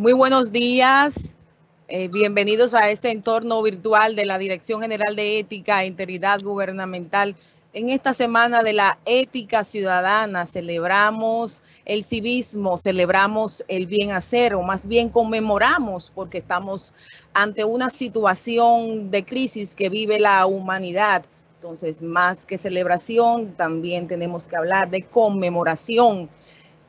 Muy buenos días, bienvenidos a este entorno virtual de la Dirección General de Ética e Integridad Gubernamental. En esta semana de la ética ciudadana celebramos el civismo, celebramos el bien hacer, o más bien conmemoramos, porque estamos ante una situación de crisis que vive la humanidad. Entonces, más que celebración, también tenemos que hablar de conmemoración.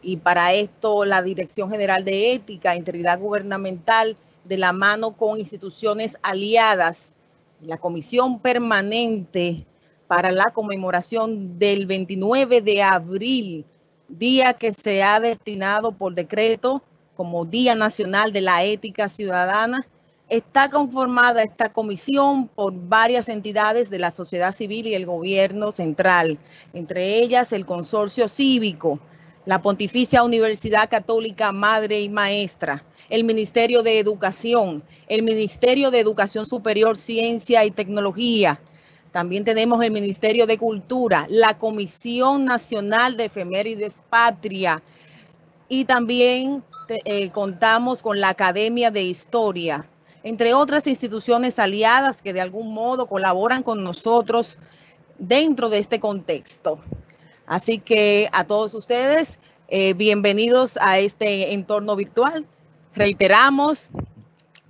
Y para esto la Dirección General de Ética e Integridad Gubernamental, de la mano con instituciones aliadas, la Comisión Permanente para la conmemoración del 29 de abril, día que se ha destinado por decreto como Día Nacional de la Ética Ciudadana. Está conformada esta comisión por varias entidades de la sociedad civil y el gobierno central, entre ellas el Consorcio Cívico, la Pontificia Universidad Católica Madre y Maestra, el Ministerio de Educación, el Ministerio de Educación Superior, Ciencia y Tecnología. También tenemos el Ministerio de Cultura, la Comisión Nacional de Efemérides Patria, y también contamos con la Academia de Historia, entre otras instituciones aliadas que de algún modo colaboran con nosotros dentro de este contexto. Así que a todos ustedes, bienvenidos a este entorno virtual. Reiteramos,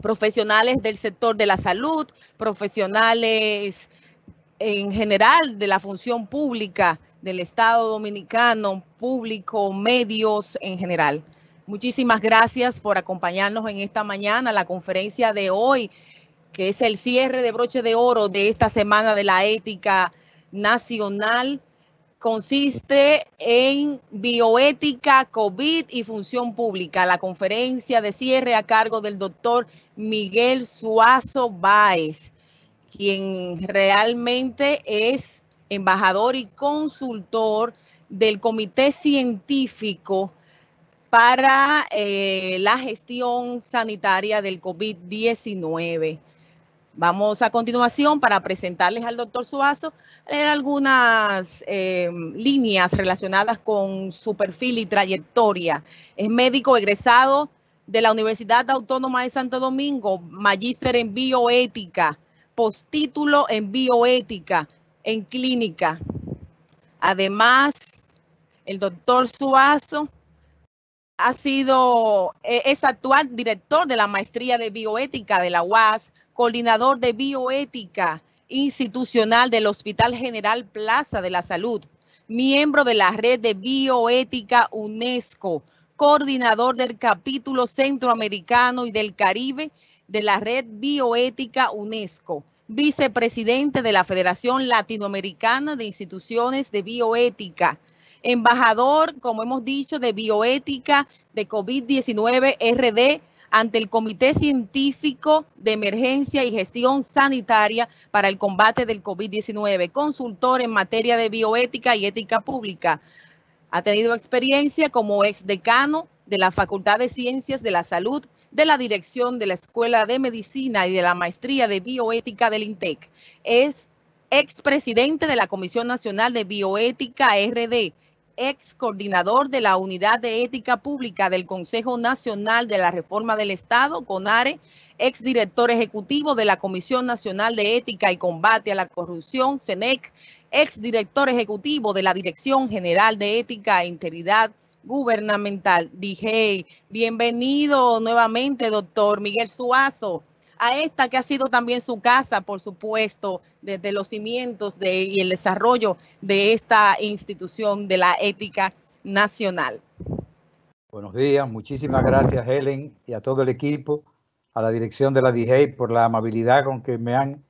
profesionales del sector de la salud, profesionales en general de la función pública del Estado Dominicano, público, medios en general. Muchísimas gracias por acompañarnos en esta mañana, la conferencia de hoy, que es el cierre de broche de oro de esta semana de la ética nacional. Consiste en bioética, COVID y función pública. La conferencia de cierre a cargo del doctor Miguel Suazo Báez, quien realmente es embajador y consultor del Comité Científico para la gestión sanitaria del COVID-19. Vamos a continuación, para presentarles al doctor Suazo, leer algunas líneas relacionadas con su perfil y trayectoria. Es médico egresado de la Universidad Autónoma de Santo Domingo, magíster en bioética, postítulo en bioética, en clínica. Además, el doctor Suazo es actual director de la maestría de bioética de la UAS, coordinador de bioética institucional del Hospital General Plaza de la Salud, miembro de la red de bioética UNESCO, coordinador del capítulo centroamericano y del Caribe de la red bioética UNESCO, vicepresidente de la Federación Latinoamericana de Instituciones de Bioética, embajador, como hemos dicho, de bioética de COVID-19 RD ante el Comité Científico de Emergencia y Gestión Sanitaria para el Combate del COVID-19, consultor en materia de bioética y ética pública. Ha tenido experiencia como exdecano de la Facultad de Ciencias de la Salud, de la Dirección de la Escuela de Medicina y de la Maestría de Bioética del INTEC. Es expresidente de la Comisión Nacional de Bioética RD, ex coordinador de la Unidad de Ética Pública del Consejo Nacional de la Reforma del Estado, CONARE, ex director ejecutivo de la Comisión Nacional de Ética y Combate a la Corrupción, CENEC, ex director ejecutivo de la Dirección General de Ética e Integridad Gubernamental, DGEI. Bienvenido nuevamente, doctor Miguel Suazo, a esta que ha sido también su casa, por supuesto, desde los cimientos y el desarrollo de esta institución de la ética nacional. Buenos días, muchísimas gracias, Helen, y a todo el equipo, a la dirección de la DGEI por la amabilidad con que me han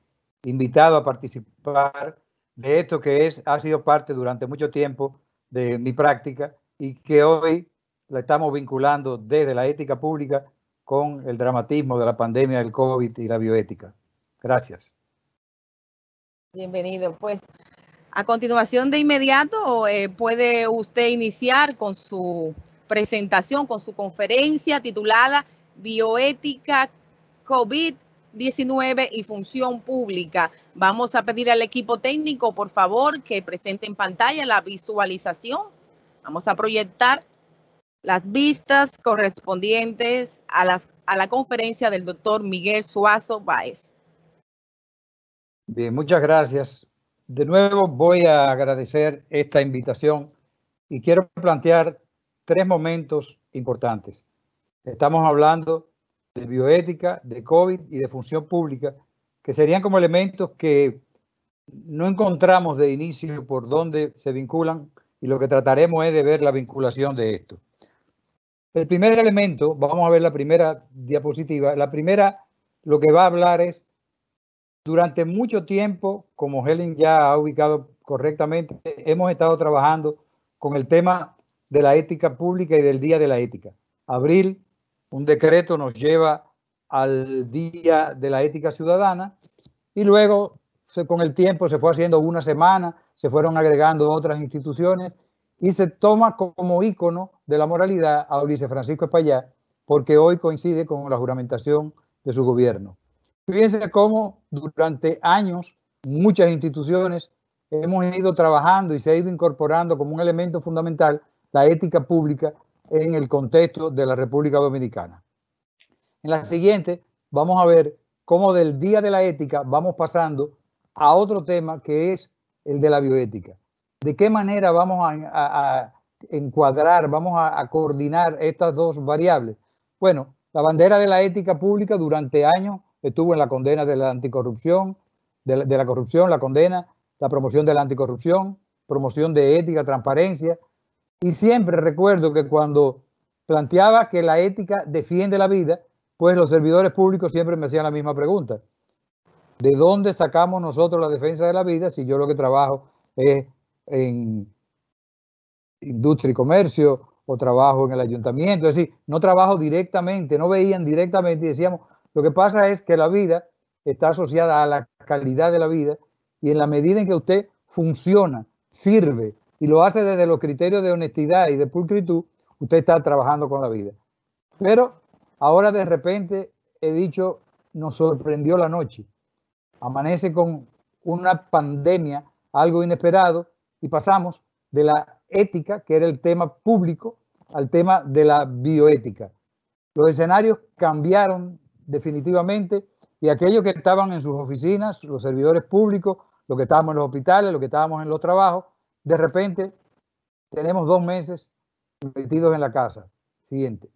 invitado a participar de esto que ha sido parte durante mucho tiempo de mi práctica y que hoy la estamos vinculando desde la ética pública con el dramatismo de la pandemia del COVID y la bioética. Gracias. Bienvenido. Pues a continuación, de inmediato, puede usted iniciar con su presentación, con su conferencia titulada Bioética, COVID-19 y función pública. Vamos a pedir al equipo técnico, por favor, que presente en pantalla la visualización. Vamos a proyectar las vistas correspondientes a la conferencia del doctor Miguel Suazo Báez. Bien, muchas gracias. De nuevo voy a agradecer esta invitación y quiero plantear 3 momentos importantes. Estamos hablando de bioética, de COVID y de función pública, que serían como elementos que no encontramos de inicio por dónde se vinculan, y lo que trataremos es de ver la vinculación de esto. El primer elemento, vamos a ver la primera diapositiva. La primera, lo que va a hablar es, durante mucho tiempo, como Helen ya ha ubicado correctamente, hemos estado trabajando con el tema de la ética pública y del Día de la Ética. Abril, un decreto nos lleva al Día de la Ética Ciudadana y luego con el tiempo se fue haciendo una semana, se fueron agregando otras instituciones y se toma como ícono de la moralidad a Ulises Francisco Espaillá, porque hoy coincide con la juramentación de su gobierno. Fíjense cómo durante años muchas instituciones hemos ido trabajando y se ha ido incorporando como un elemento fundamental la ética pública en el contexto de la República Dominicana. En la siguiente vamos a ver cómo del Día de la Ética vamos pasando a otro tema que es el de la bioética. ¿De qué manera vamos a encuadrar, vamos a coordinar estas dos variables? Bueno, la bandera de la ética pública durante años estuvo en la condena de la anticorrupción, de la corrupción, la condena, la promoción de la anticorrupción, promoción de ética, transparencia. Y siempre recuerdo que cuando planteaba que la ética defiende la vida, pues los servidores públicos siempre me hacían la misma pregunta. ¿De dónde sacamos nosotros la defensa de la vida si yo lo que trabajo es en industria y comercio o trabajo en el ayuntamiento? Es decir, no trabajo directamente, no veían directamente y decíamos, lo que pasa es que la vida está asociada a la calidad de la vida y en la medida en que usted funciona, sirve y lo hace desde los criterios de honestidad y de pulcritud, usted está trabajando con la vida. Pero ahora de repente he dicho, nos sorprendió la noche. Amanece con una pandemia, algo inesperado, y pasamos de la ética, que era el tema público, al tema de la bioética. Los escenarios cambiaron definitivamente y aquellos que estaban en sus oficinas, los servidores públicos, los que estábamos en los hospitales, los que estábamos en los trabajos, de repente tenemos 2 meses metidos en la casa. Siguiente.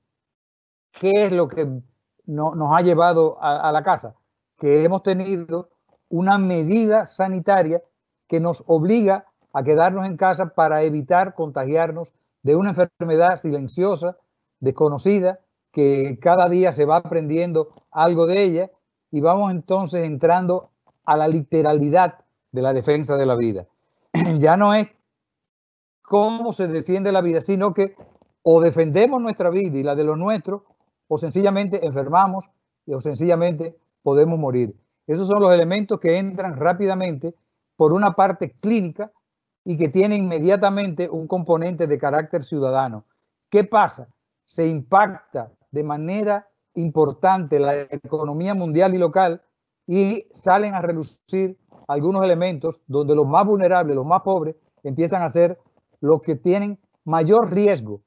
¿Qué es lo que nos ha llevado a la casa? Que hemos tenido una medida sanitaria que nos obliga a quedarnos en casa para evitar contagiarnos de una enfermedad silenciosa, desconocida, que cada día se va aprendiendo algo de ella y vamos entonces entrando a la literalidad de la defensa de la vida. Ya no es cómo se defiende la vida, sino que o defendemos nuestra vida y la de los nuestros, o sencillamente enfermamos o sencillamente podemos morir. Esos son los elementos que entran rápidamente por una parte clínica y que tienen inmediatamente un componente de carácter ciudadano. ¿Qué pasa? Se impacta de manera importante la economía mundial y local y salen a relucir algunos elementos donde los más vulnerables, los más pobres, empiezan a ser los que tienen mayor riesgo,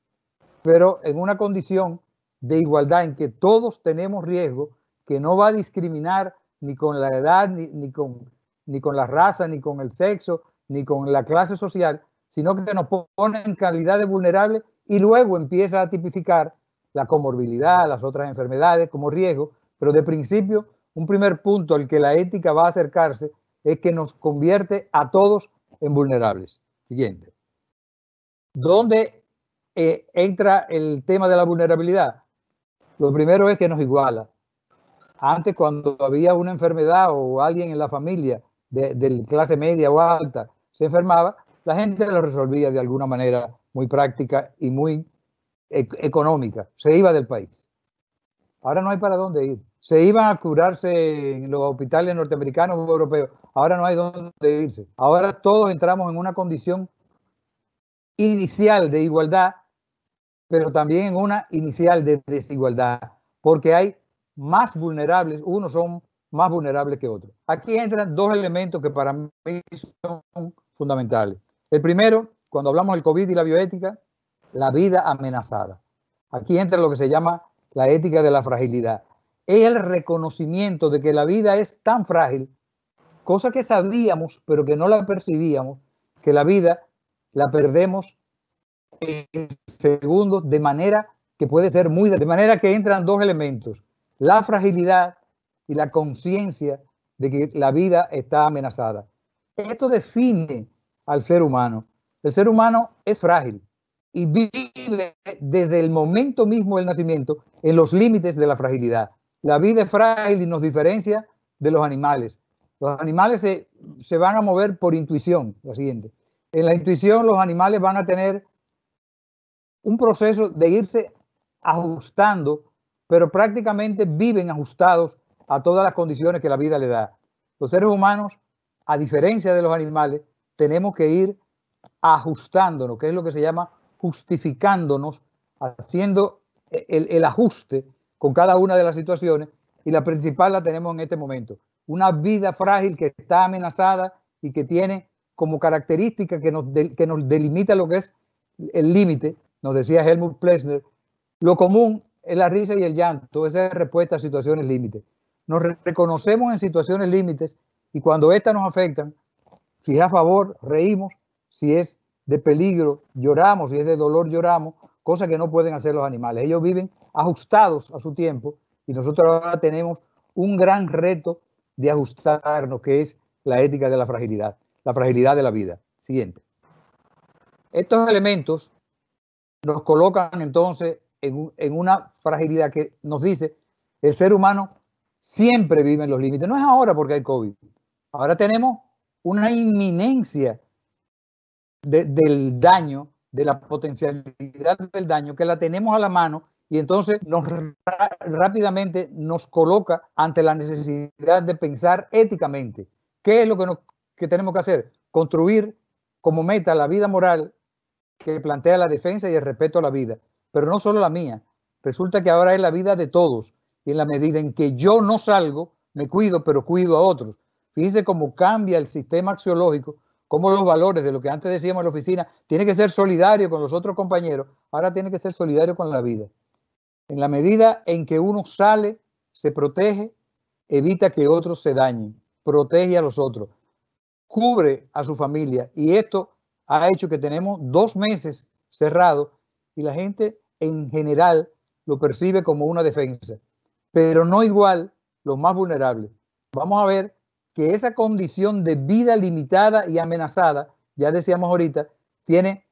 pero en una condición de igualdad en que todos tenemos riesgo, que no va a discriminar ni con la edad, ni con la raza, ni con el sexo, ni con la clase social, sino que nos pone en calidad de vulnerable y luego empieza a tipificar la comorbilidad, las otras enfermedades como riesgo, pero de principio un primer punto al que la ética va a acercarse es que nos convierte a todos en vulnerables. Siguiente. ¿Dónde entra el tema de la vulnerabilidad? Lo primero es que nos iguala. Antes, cuando había una enfermedad o alguien en la familia de clase media o alta se enfermaba, la gente lo resolvía de alguna manera muy práctica y muy económica. Se iba del país. Ahora no hay para dónde ir. Se iban a curarse en los hospitales norteamericanos o europeos. Ahora no hay dónde irse. Ahora todos entramos en una condición inicial de igualdad, pero también en una inicial de desigualdad, porque hay más vulnerables, unos son más vulnerables que otros. Aquí entran 2 elementos que para mí son fundamentales. El primero, cuando hablamos del COVID y la bioética, la vida amenazada. Aquí entra lo que se llama la ética de la fragilidad. Es el reconocimiento de que la vida es tan frágil, cosa que sabíamos, pero que no la percibíamos, que la vida la perdemos en segundos de manera que puede ser de manera que entran dos elementos, la fragilidad y la conciencia de que la vida está amenazada. Esto define al ser humano. El ser humano es frágil y vive desde el momento mismo del nacimiento en los límites de la fragilidad. La vida es frágil y nos diferencia de los animales. Los animales se van a mover por intuición, la siguiente. En la intuición los animales van a tener un proceso de irse ajustando, pero prácticamente viven ajustados a todas las condiciones que la vida le da. Los seres humanos, a diferencia de los animales, tenemos que ir ajustándonos, que es lo que se llama justificándonos, haciendo el ajuste con cada una de las situaciones, y la principal la tenemos en este momento. Una vida frágil que está amenazada y que tiene como característica que nos delimita lo que es el límite. Nos decía Helmut Plessner, lo común es la risa y el llanto, esa es respuesta a situaciones límites. Nos reconocemos en situaciones límites y cuando estas nos afectan, si es a favor, reímos, si es de peligro, lloramos, si es de dolor, lloramos, cosa que no pueden hacer los animales. Ellos viven ajustados a su tiempo y nosotros ahora tenemos un gran reto de ajustarnos, que es la ética de la fragilidad de la vida. Siguiente. Estos elementos nos colocan entonces en una fragilidad que nos dice el ser humano siempre vive en los límites. No es ahora porque hay COVID. Ahora tenemos una inminencia del daño, de la potencialidad del daño, que la tenemos a la mano y entonces rápidamente nos coloca ante la necesidad de pensar éticamente. ¿Qué es lo que tenemos que hacer? Construir como meta la vida moral que plantea la defensa y el respeto a la vida, pero no solo la mía. Resulta que ahora es la vida de todos y en la medida en que yo no salgo, me cuido, pero cuido a otros. Fíjense cómo cambia el sistema axiológico, cómo los valores de lo que antes decíamos en la oficina, tiene que ser solidario con los otros compañeros, ahora tiene que ser solidario con la vida. En la medida en que uno sale, se protege, evita que otros se dañen, protege a los otros, cubre a su familia, y esto ha hecho que tenemos 2 meses cerrados y la gente en general lo percibe como una defensa, pero no igual los más vulnerables. Vamos a ver que esa condición de vida limitada y amenazada, ya decíamos ahorita, tiene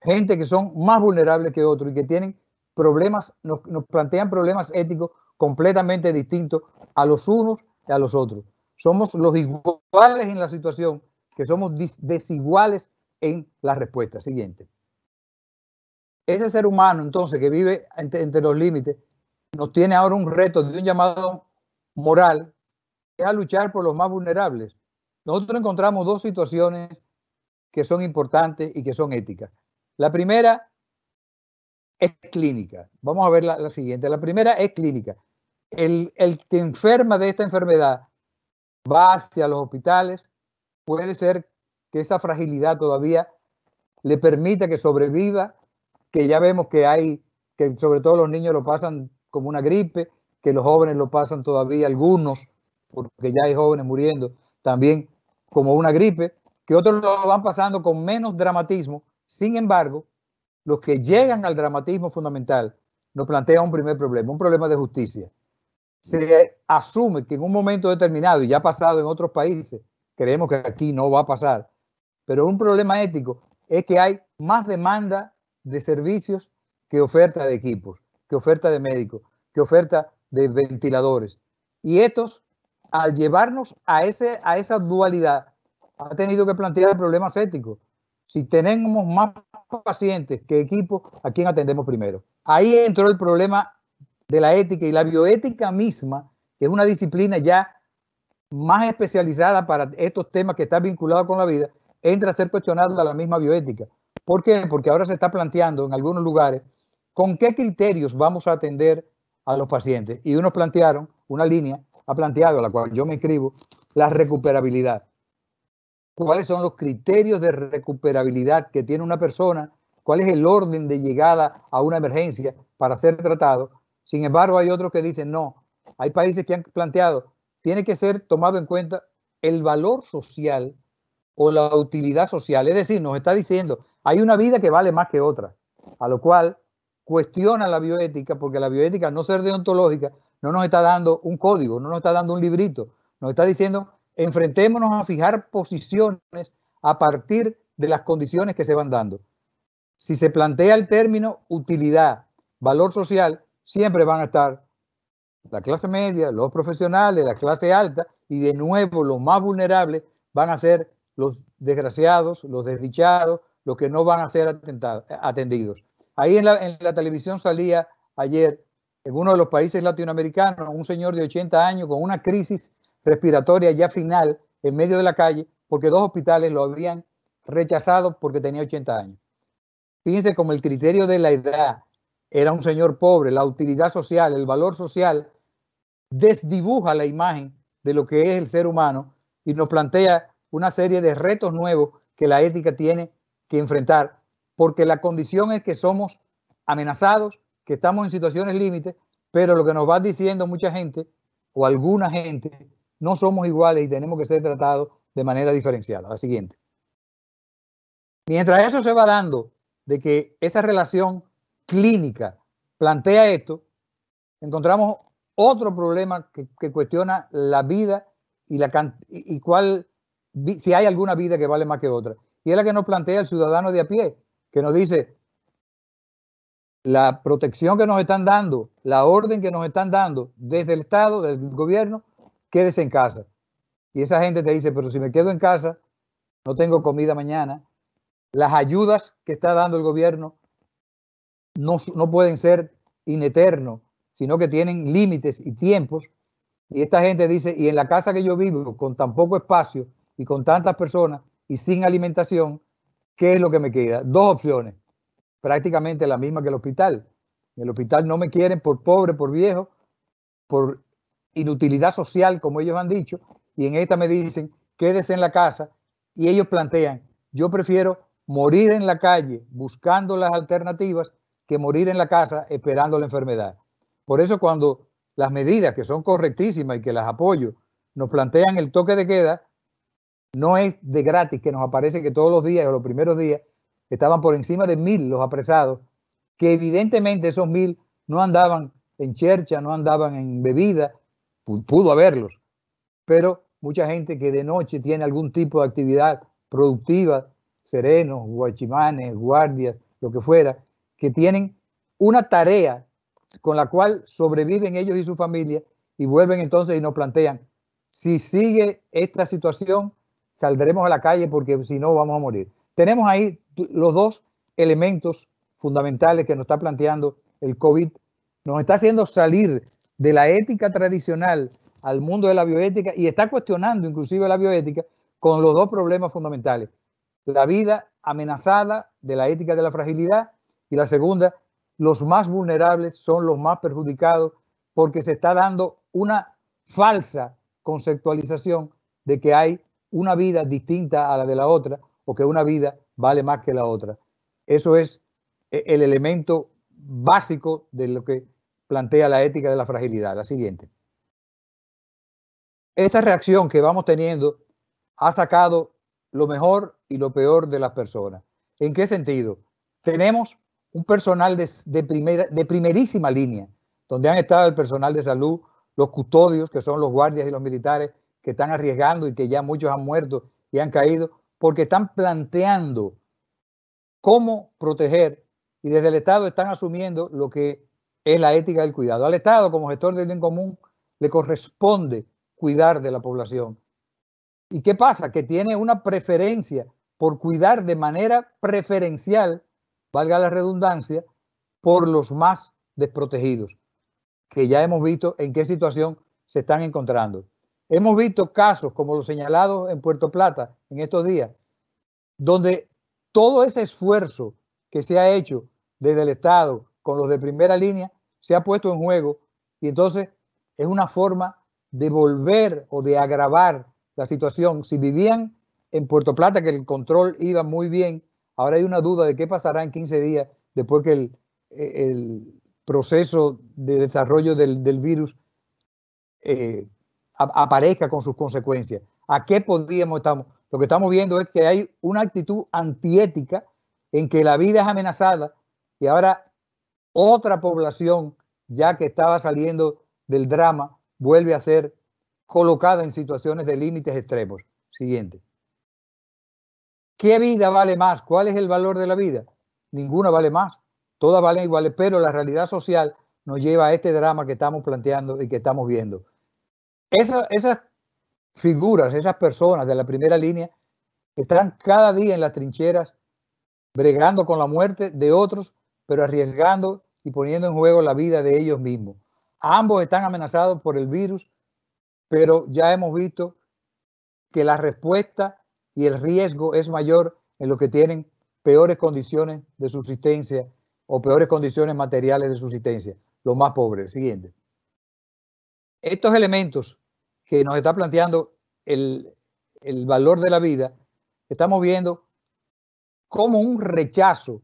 gente que son más vulnerables que otros y que tienen problemas, nos plantean problemas éticos completamente distintos a los unos y a los otros. Somos los iguales en la situación, que somos desiguales en la respuesta. Siguiente. Ese ser humano, entonces, que vive entre los límites, nos tiene ahora un reto de un llamado moral, que es a luchar por los más vulnerables. Nosotros encontramos 2 situaciones que son importantes y que son éticas. La primera es clínica. Vamos a ver la siguiente. La primera es clínica. El que enferma de esta enfermedad va hacia los hospitales, puede ser que esa fragilidad todavía le permita que sobreviva, que ya vemos que sobre todo los niños lo pasan como una gripe, que los jóvenes lo pasan todavía algunos, porque ya hay jóvenes muriendo también como una gripe, que otros lo van pasando con menos dramatismo. Sin embargo, los que llegan al dramatismo fundamental nos plantean un primer problema, un problema de justicia. Se asume que en un momento determinado, y ya ha pasado en otros países, creemos que aquí no va a pasar, pero un problema ético es que hay más demanda de servicios que oferta de equipos, que oferta de médicos, que oferta de ventiladores. Y estos, al llevarnos a esa dualidad, ha tenido que plantear problemas éticos. Si tenemos más pacientes que equipos, ¿a quién atendemos primero? Ahí entró el problema de la ética y la bioética misma, que es una disciplina ya más especializada para estos temas que está vinculado con la vida, entra a ser cuestionada la misma bioética. ¿Por qué? Porque ahora se está planteando en algunos lugares con qué criterios vamos a atender a los pacientes. Y unos plantearon, una línea ha planteado, a la cual yo me inscribo, la recuperabilidad. ¿Cuáles son los criterios de recuperabilidad que tiene una persona cuál es el orden de llegada a una emergencia para ser tratado. Sin embargo, hay otros que dicen no. Hay países que han planteado, tiene que ser tomado en cuenta el valor social o la utilidad social. Es decir, nos está diciendo, hay una vida que vale más que otra, a lo cual cuestiona la bioética, porque la bioética, no ser deontológica, no nos está dando un código, no nos está dando un librito, nos está diciendo, enfrentémonos a fijar posiciones a partir de las condiciones que se van dando. Si se plantea el término utilidad, valor social, siempre van a estar la clase media, los profesionales, la clase alta, y de nuevo los más vulnerables van a ser los desgraciados, los desdichados, los que no van a ser atendidos. Ahí en la televisión salía ayer, en uno de los países latinoamericanos, un señor de 80 años con una crisis respiratoria ya final en medio de la calle, porque 2 hospitales lo habían rechazado porque tenía 80 años. Fíjense cómo el criterio de la edad era un señor pobre, la utilidad social, el valor social, desdibuja la imagen de lo que es el ser humano y nos plantea una serie de retos nuevos que la ética tiene que enfrentar, porque la condición es que somos amenazados, que estamos en situaciones límites, pero lo que nos va diciendo mucha gente o alguna gente, no somos iguales y tenemos que ser tratados de manera diferenciada. La siguiente. Mientras eso se va dando, de que esa relación clínica plantea esto, encontramos otro problema que cuestiona la vida y cuál, si hay alguna vida que vale más que otra. Y es la que nos plantea el ciudadano de a pie, que nos dice, la protección que nos están dando, la orden que nos están dando desde el Estado, desde el gobierno, quédese en casa. Y esa gente te dice, pero si me quedo en casa, no tengo comida mañana. Las ayudas que está dando el gobierno no pueden ser in eterno, sino que tienen límites y tiempos. Y esta gente dice, y en la casa que yo vivo, con tan poco espacio y con tantas personas y sin alimentación, ¿qué es lo que me queda? 2 opciones, prácticamente la misma que el hospital. En el hospital no me quieren por pobre, por viejo, por inutilidad social, como ellos han dicho, y en esta me dicen, quédese en la casa, y ellos plantean, yo prefiero morir en la calle buscando las alternativas que morir en la casa esperando la enfermedad. Por eso cuando las medidas, que son correctísimas y que las apoyo, nos plantean el toque de queda, no es de gratis que nos aparece que todos los días o los primeros días estaban por encima de 1000 los apresados, que evidentemente esos 1000 no andaban en chercha, no andaban en bebida, pudo haberlos, pero mucha gente que de noche tiene algún tipo de actividad productiva, serenos, guachimanes, guardias, lo que fuera, que tienen una tarea con la cual sobreviven ellos y su familia y vuelven entonces y nos plantean, si sigue esta situación, saldremos a la calle porque si no vamos a morir. Tenemos ahí los 2 elementos fundamentales que nos está planteando el COVID. Nos está haciendo salir de la ética tradicional al mundo de la bioética y está cuestionando inclusive la bioética con los 2 problemas fundamentales. La vida amenazada de la ética de la fragilidad y la segunda, los más vulnerables son los más perjudicados porque se está dando una falsa conceptualización de que hay una vida distinta a la de la otra o que una vida vale más que la otra. Eso es el elemento básico de lo que plantea la ética de la fragilidad. La siguiente. Esa reacción que vamos teniendo ha sacado lo mejor y lo peor de las personas. ¿En qué sentido? Tenemos un personal de primerísima línea, donde han estado el personal de salud, los custodios, que son los guardias y los militares, que están arriesgando y que ya muchos han muerto y han caído, porque están planteando cómo proteger y desde el Estado están asumiendo lo que es la ética del cuidado. Al Estado, como gestor del bien común, le corresponde cuidar de la población. ¿Y qué pasa? Que tiene una preferencia por cuidar de manera preferencial, valga la redundancia, por los más desprotegidos, que ya hemos visto en qué situación se están encontrando. Hemos visto casos como los señalados en Puerto Plata en estos días, donde todo ese esfuerzo que se ha hecho desde el Estado con los de primera línea se ha puesto en juego y entonces es una forma de volver o de agravar la situación. Si vivían en Puerto Plata, que el control iba muy bien, Ahora hay una duda de qué pasará en 15 días después que el proceso de desarrollo del virus aparezca con sus consecuencias. ¿A qué podríamos estar? Lo que estamos viendo es que hay una actitud antiética en que la vida es amenazada y ahora otra población, ya que estaba saliendo del drama, vuelve a ser colocada en situaciones de límites extremos. Siguiente. ¿Qué vida vale más? ¿Cuál es el valor de la vida? Ninguna vale más. Todas valen iguales, pero la realidad social nos lleva a este drama que estamos planteando y que estamos viendo. Esas figuras, esas personas de la primera línea, están cada día en las trincheras, bregando con la muerte de otros, pero arriesgando y poniendo en juego la vida de ellos mismos. Ambos están amenazados por el virus, pero ya hemos visto que la respuesta y el riesgo es mayor en los que tienen peores condiciones de subsistencia o peores condiciones materiales de subsistencia, los más pobres. Siguiente. Estos elementos que nos está planteando el valor de la vida, estamos viendo cómo un rechazo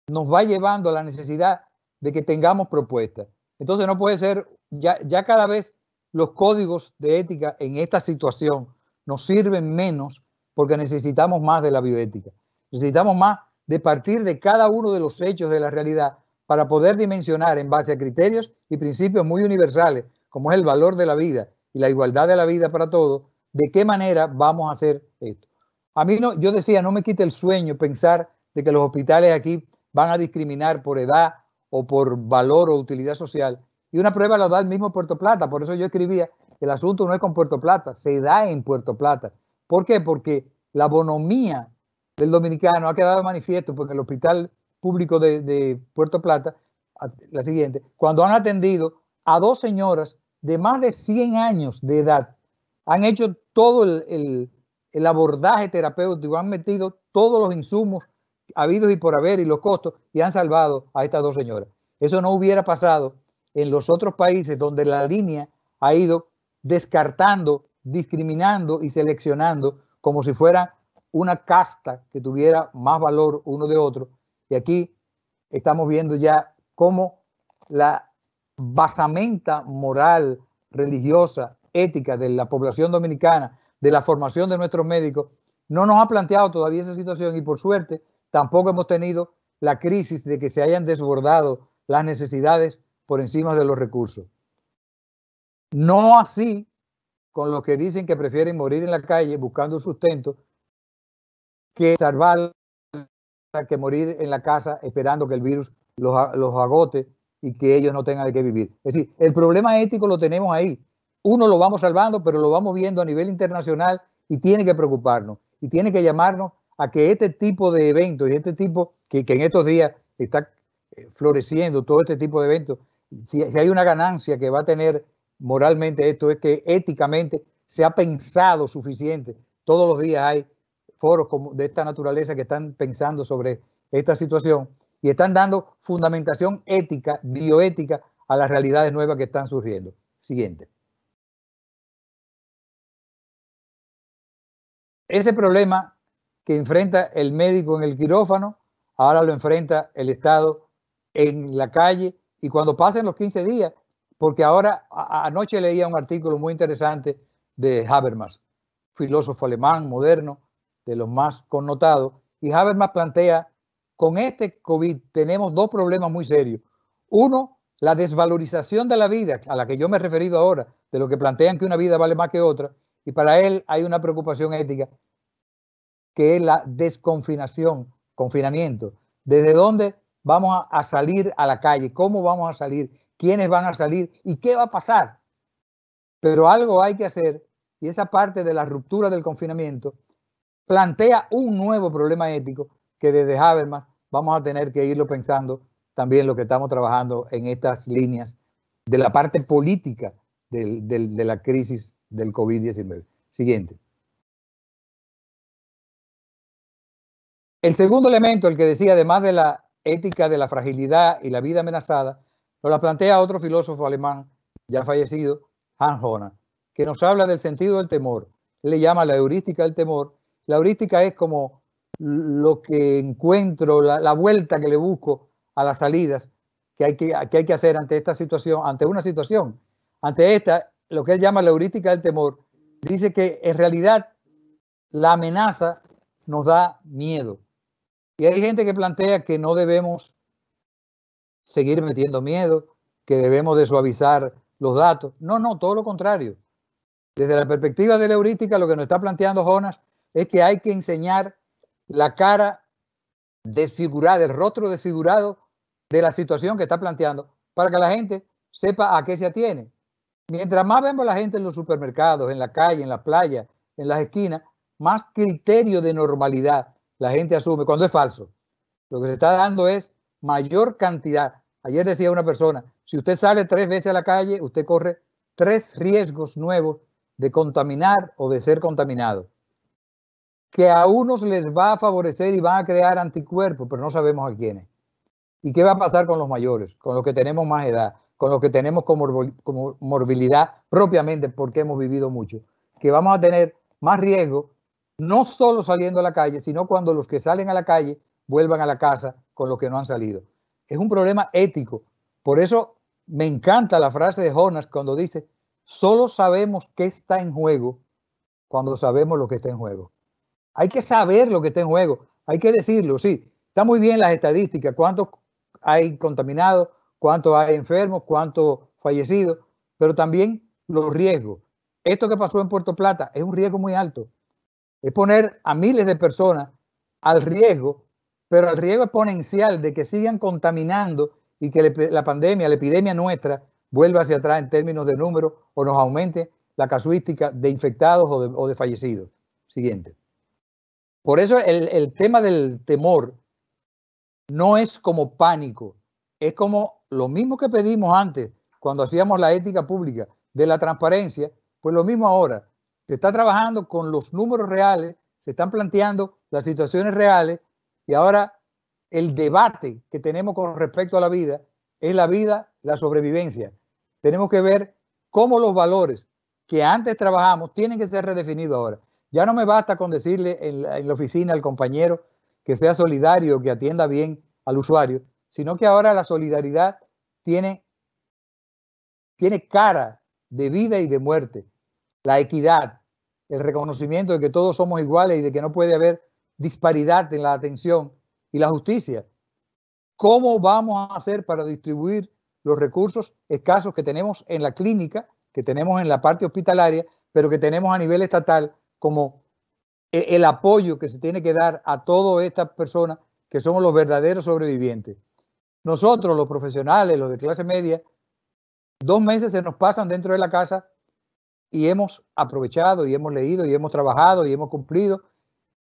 nos va llevando a la necesidad de que tengamos propuestas. Entonces no puede ser, ya cada vez los códigos de ética en esta situación nos sirven menos porque necesitamos más de la bioética. Necesitamos más de partir de cada uno de los hechos de la realidad para poder dimensionar en base a criterios y principios muy universales, como es el valor de la vida y la igualdad de la vida para todos, de qué manera vamos a hacer esto. A mí no, yo decía, no me quite el sueño pensar de que los hospitales aquí van a discriminar por edad o por valor o utilidad social. Y una prueba la da el mismo Puerto Plata. Por eso yo escribía, el asunto no es con Puerto Plata, se da en Puerto Plata. ¿Por qué? Porque la bonomía del dominicano ha quedado manifiesto porque el Hospital Público de Puerto Plata, la siguiente, cuando han atendido a dos señoras de más de 100 años de edad, han hecho todo el abordaje terapéutico, han metido todos los insumos habidos y por haber y los costos y han salvado a estas dos señoras. Eso no hubiera pasado en los otros países donde la línea ha ido descartando, discriminando y seleccionando como si fuera una casta que tuviera más valor uno de otro. Y aquí estamos viendo ya cómo la basamenta moral, religiosa, ética de la población dominicana, de la formación de nuestros médicos, no nos ha planteado todavía esa situación y por suerte tampoco hemos tenido la crisis de que se hayan desbordado las necesidades por encima de los recursos. No así con los que dicen que prefieren morir en la calle buscando sustento que salvar, que morir en la casa esperando que el virus los agote y que ellos no tengan de qué vivir. Es decir, el problema ético lo tenemos ahí. Uno lo vamos salvando, pero lo vamos viendo a nivel internacional y tiene que preocuparnos y tiene que llamarnos a que este tipo de eventos y este tipo que en estos días está floreciendo todo este tipo de eventos, si hay una ganancia que va a tener moralmente esto es que éticamente se ha pensado suficiente. Todos los días hay foros de esta naturaleza que están pensando sobre esta situación y están dando fundamentación ética, bioética a las realidades nuevas que están surgiendo. Siguiente. Ese problema que enfrenta el médico en el quirófano, ahora lo enfrenta el Estado en la calle y cuando pasen los 15 días, porque ahora anoche leía un artículo muy interesante de Habermas, filósofo alemán moderno, de los más connotados, y Habermas plantea, con este COVID tenemos dos problemas muy serios. Uno, la desvalorización de la vida, a la que yo me he referido ahora, de lo que plantean que una vida vale más que otra, y para él hay una preocupación ética, que es la desconfinación, confinamiento. ¿Desde dónde vamos a salir a la calle? ¿Cómo vamos a salir? ¿Quiénes van a salir? ¿Y qué va a pasar? Pero algo hay que hacer, y esa parte de la ruptura del confinamiento plantea un nuevo problema ético que desde Habermas vamos a tener que irlo pensando también lo que estamos trabajando en estas líneas de la parte política de la crisis del COVID-19. Siguiente. El segundo elemento, el que decía, además de la ética de la fragilidad y la vida amenazada, nos la plantea otro filósofo alemán ya fallecido, Hans Hohner, que nos habla del sentido del temor. Él le llama la heurística del temor. La heurística es como lo que encuentro, la vuelta que le busco a las salidas que hay que hacer ante esta situación, ante una situación. Ante esta, lo que él llama la heurística del temor, dice que en realidad la amenaza nos da miedo. Y hay gente que plantea que no debemos seguir metiendo miedo, que debemos de suavizar los datos. No, todo lo contrario. Desde la perspectiva de la heurística, lo que nos está planteando Jonas es que hay que enseñar la cara desfigurada, el rostro desfigurado de la situación que está planteando, para que la gente sepa a qué se atiene. Mientras más vemos a la gente en los supermercados, en la calle, en la playa, en las esquinas, más criterio de normalidad la gente asume cuando es falso. Lo que se está dando es mayor cantidad. Ayer decía una persona, si usted sale 3 veces a la calle, usted corre 3 riesgos nuevos de contaminar o de ser contaminado, que a unos les va a favorecer y van a crear anticuerpos, pero no sabemos a quiénes. ¿Y qué va a pasar con los mayores, con los que tenemos más edad, con los que tenemos comorbilidad propiamente porque hemos vivido mucho? Que vamos a tener más riesgo, no solo saliendo a la calle, sino cuando los que salen a la calle vuelvan a la casa con los que no han salido. Es un problema ético. Por eso me encanta la frase de Jonas cuando dice, solo sabemos qué está en juego cuando sabemos lo que está en juego. Hay que saber lo que está en juego, hay que decirlo, sí. Está muy bien las estadísticas, cuántos hay contaminados, cuántos hay enfermos, cuántos fallecidos, pero también los riesgos. Esto que pasó en Puerto Plata es un riesgo muy alto. Es poner a miles de personas al riesgo, pero al riesgo exponencial de que sigan contaminando y que la pandemia, la epidemia nuestra, vuelva hacia atrás en términos de números o nos aumente la casuística de infectados o de fallecidos. Siguiente. Por eso el tema del temor no es como pánico, es como lo mismo que pedimos antes cuando hacíamos la ética pública de la transparencia, pues lo mismo ahora. Se está trabajando con los números reales, se están planteando las situaciones reales y ahora el debate que tenemos con respecto a la vida es la vida, la sobrevivencia. Tenemos que ver cómo los valores que antes trabajamos tienen que ser redefinidos ahora. Ya no me basta con decirle en la oficina al compañero que sea solidario, que atienda bien al usuario, sino que ahora la solidaridad tiene cara de vida y de muerte. La equidad, el reconocimiento de que todos somos iguales y de que no puede haber disparidad en la atención y la justicia. ¿Cómo vamos a hacer para distribuir los recursos escasos que tenemos en la clínica, que tenemos en la parte hospitalaria, pero que tenemos a nivel estatal como el apoyo que se tiene que dar a todas estas personas que somos los verdaderos sobrevivientes? Nosotros, los profesionales, los de clase media, 2 meses se nos pasan dentro de la casa y hemos aprovechado y hemos leído y hemos trabajado y hemos cumplido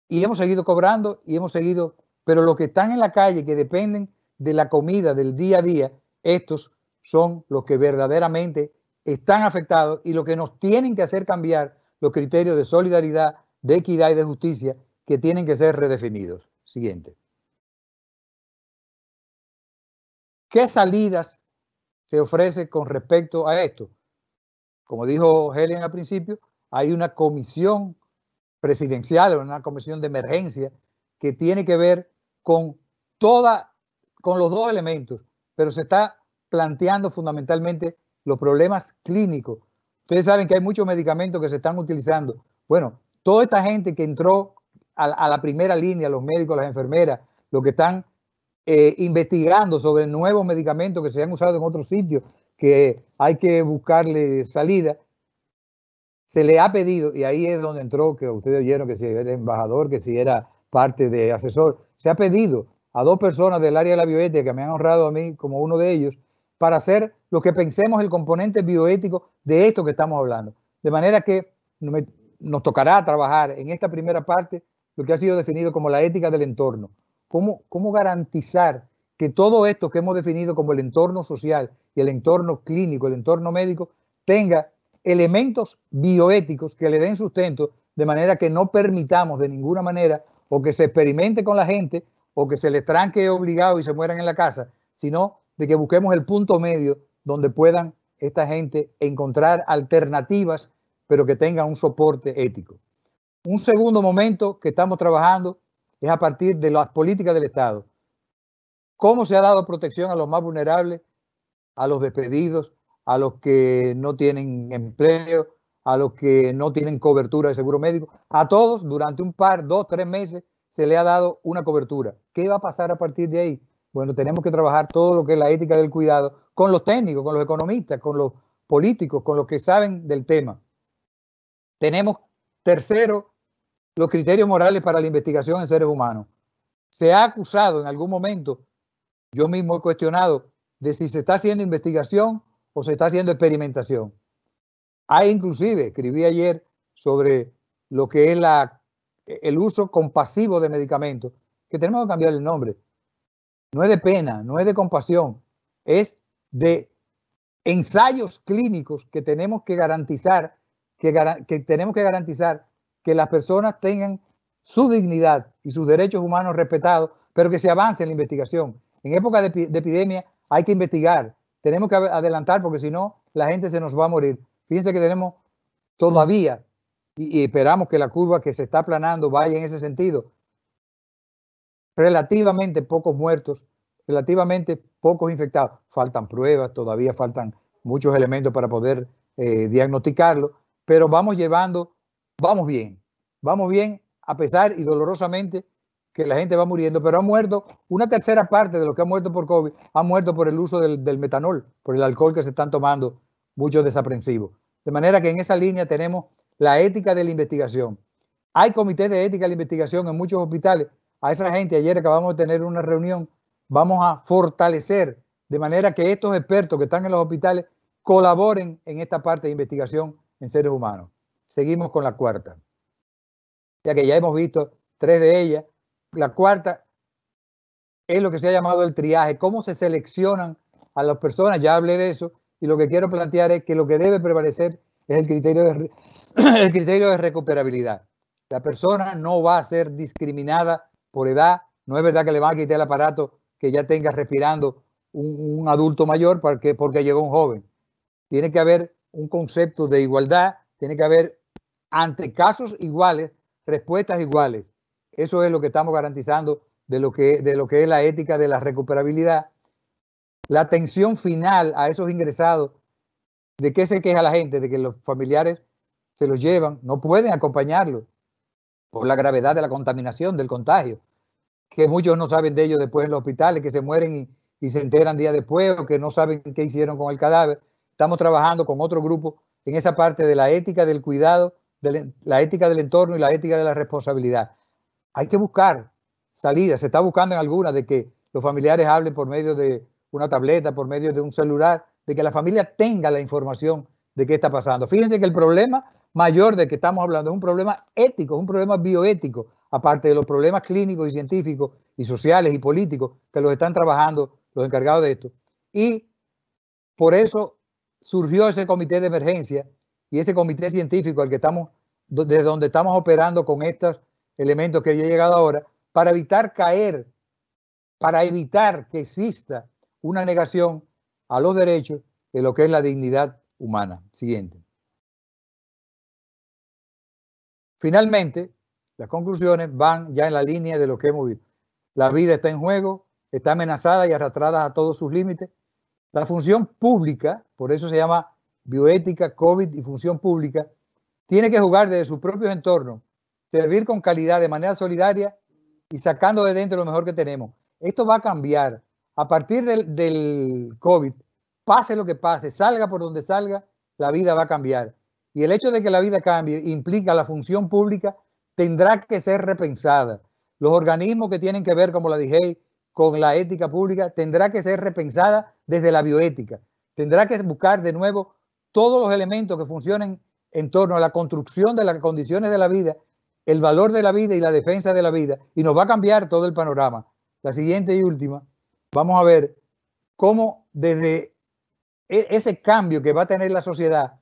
y hemos seguido cobrando y hemos seguido, pero los que están en la calle, que dependen de la comida del día a día, estos son los que verdaderamente están afectados y lo que nos tienen que hacer cambiar los criterios de solidaridad, de equidad y de justicia que tienen que ser redefinidos. Siguiente. ¿Qué salidas se ofrece con respecto a esto? Como dijo Helen al principio, hay una comisión presidencial, una comisión de emergencia que tiene que ver con los 2 elementos, pero se está planteando fundamentalmente los problemas clínicos. Ustedes saben que hay muchos medicamentos que se están utilizando. Bueno, toda esta gente que entró a la primera línea, los médicos, las enfermeras, los que están investigando sobre nuevos medicamentos que se han usado en otros sitios, que hay que buscarle salida, se le ha pedido, y ahí es donde entró, que ustedes oyeron que si era embajador, que si era parte de asesor, se ha pedido a 2 personas del área de la bioética que me han honrado a mí como uno de ellos, para hacer lo que pensemos el componente bioético de esto que estamos hablando. De manera que nos tocará trabajar en esta primera parte lo que ha sido definido como la ética del entorno. ¿Cómo garantizar que todo esto que hemos definido como el entorno social y el entorno clínico, el entorno médico, tenga elementos bioéticos que le den sustento, de manera que no permitamos de ninguna manera o que se experimente con la gente o que se les tranque obligado y se mueran en la casa, sino de que busquemos el punto medio donde puedan esta gente encontrar alternativas, pero que tengan un soporte ético. Un segundo momento que estamos trabajando es a partir de las políticas del Estado. ¿Cómo se ha dado protección a los más vulnerables, a los despedidos, a los que no tienen empleo, a los que no tienen cobertura de seguro médico? A todos durante un par, 2, 3 meses se le ha dado una cobertura. ¿Qué va a pasar a partir de ahí? Bueno, tenemos que trabajar todo lo que es la ética del cuidado con los técnicos, con los economistas, con los políticos, con los que saben del tema. Tenemos, tercero, los criterios morales para la investigación en seres humanos. Se ha acusado en algún momento, yo mismo he cuestionado, de si se está haciendo investigación o se está haciendo experimentación. Hay inclusive, escribí ayer sobre lo que es el uso compasivo de medicamentos, que tenemos que cambiar el nombre. No es de pena, no es de compasión, es de ensayos clínicos que tenemos que garantizar que las personas tengan su dignidad y sus derechos humanos respetados, pero que se avance en la investigación. En época de epidemia hay que investigar, tenemos que adelantar porque si no la gente se nos va a morir. Fíjense que tenemos todavía, y esperamos que la curva que se está aplanando vaya en ese sentido, relativamente pocos muertos, relativamente pocos infectados. Faltan pruebas, todavía faltan muchos elementos para poder diagnosticarlo, pero vamos bien a pesar y dolorosamente que la gente va muriendo, pero ha muerto una tercera parte de lo que ha muerto por COVID, ha muerto por el uso del metanol, por el alcohol que se están tomando muchos desaprensivos. De manera que en esa línea tenemos la ética de la investigación. Hay comités de ética de la investigación en muchos hospitales. A esa gente, ayer acabamos de tener una reunión, vamos a fortalecer de manera que estos expertos que están en los hospitales colaboren en esta parte de investigación en seres humanos. Seguimos con la cuarta, ya que ya hemos visto 3 de ellas. La cuarta es lo que se ha llamado el triaje, cómo se seleccionan a las personas, ya hablé de eso, y lo que quiero plantear es que lo que debe prevalecer es el criterio de recuperabilidad. La persona no va a ser discriminada por edad, no es verdad que le van a quitar el aparato que ya tenga respirando un adulto mayor porque llegó un joven. Tiene que haber un concepto de igualdad, tiene que haber ante casos iguales, respuestas iguales. Eso es lo que estamos garantizando de lo que es la ética de la recuperabilidad. La atención final a esos ingresados, ¿de qué se queja la gente? De que los familiares se los llevan, no pueden acompañarlos por la gravedad de la contaminación, del contagio, que muchos no saben de ellos después en los hospitales, que se mueren y se enteran días después, o que no saben qué hicieron con el cadáver. Estamos trabajando con otro grupo en esa parte de la ética del cuidado, la ética del entorno y la ética de la responsabilidad. Hay que buscar salidas, se está buscando en algunas de que los familiares hablen por medio de una tableta, por medio de un celular, de que la familia tenga la información de qué está pasando. Fíjense que el problema mayor del que estamos hablando es un problema ético, es un problema bioético, aparte de los problemas clínicos y científicos y sociales y políticos que los están trabajando los encargados de esto. Y por eso surgió ese comité de emergencia y ese comité científico al que estamos, desde donde estamos operando con estos elementos que ya he llegado ahora, para evitar caer, para evitar que exista una negación a los derechos de lo que es la dignidad humana. Siguiente. Finalmente, las conclusiones van ya en la línea de lo que hemos visto. La vida está en juego, está amenazada y arrastrada a todos sus límites. La función pública, por eso se llama bioética, COVID y función pública, tiene que jugar desde sus propios entornos, servir con calidad de manera solidaria y sacando de dentro lo mejor que tenemos. Esto va a cambiar a partir del COVID, pase lo que pase, salga por donde salga, la vida va a cambiar. Y el hecho de que la vida cambie implica la función pública tendrá que ser repensada. Los organismos que tienen que ver, como la dije, con la ética pública, tendrá que ser repensada desde la bioética. Tendrá que buscar de nuevo todos los elementos que funcionen en torno a la construcción de las condiciones de la vida, el valor de la vida y la defensa de la vida, y nos va a cambiar todo el panorama. La siguiente y última, vamos a ver cómo desde ese cambio que va a tener la sociedad,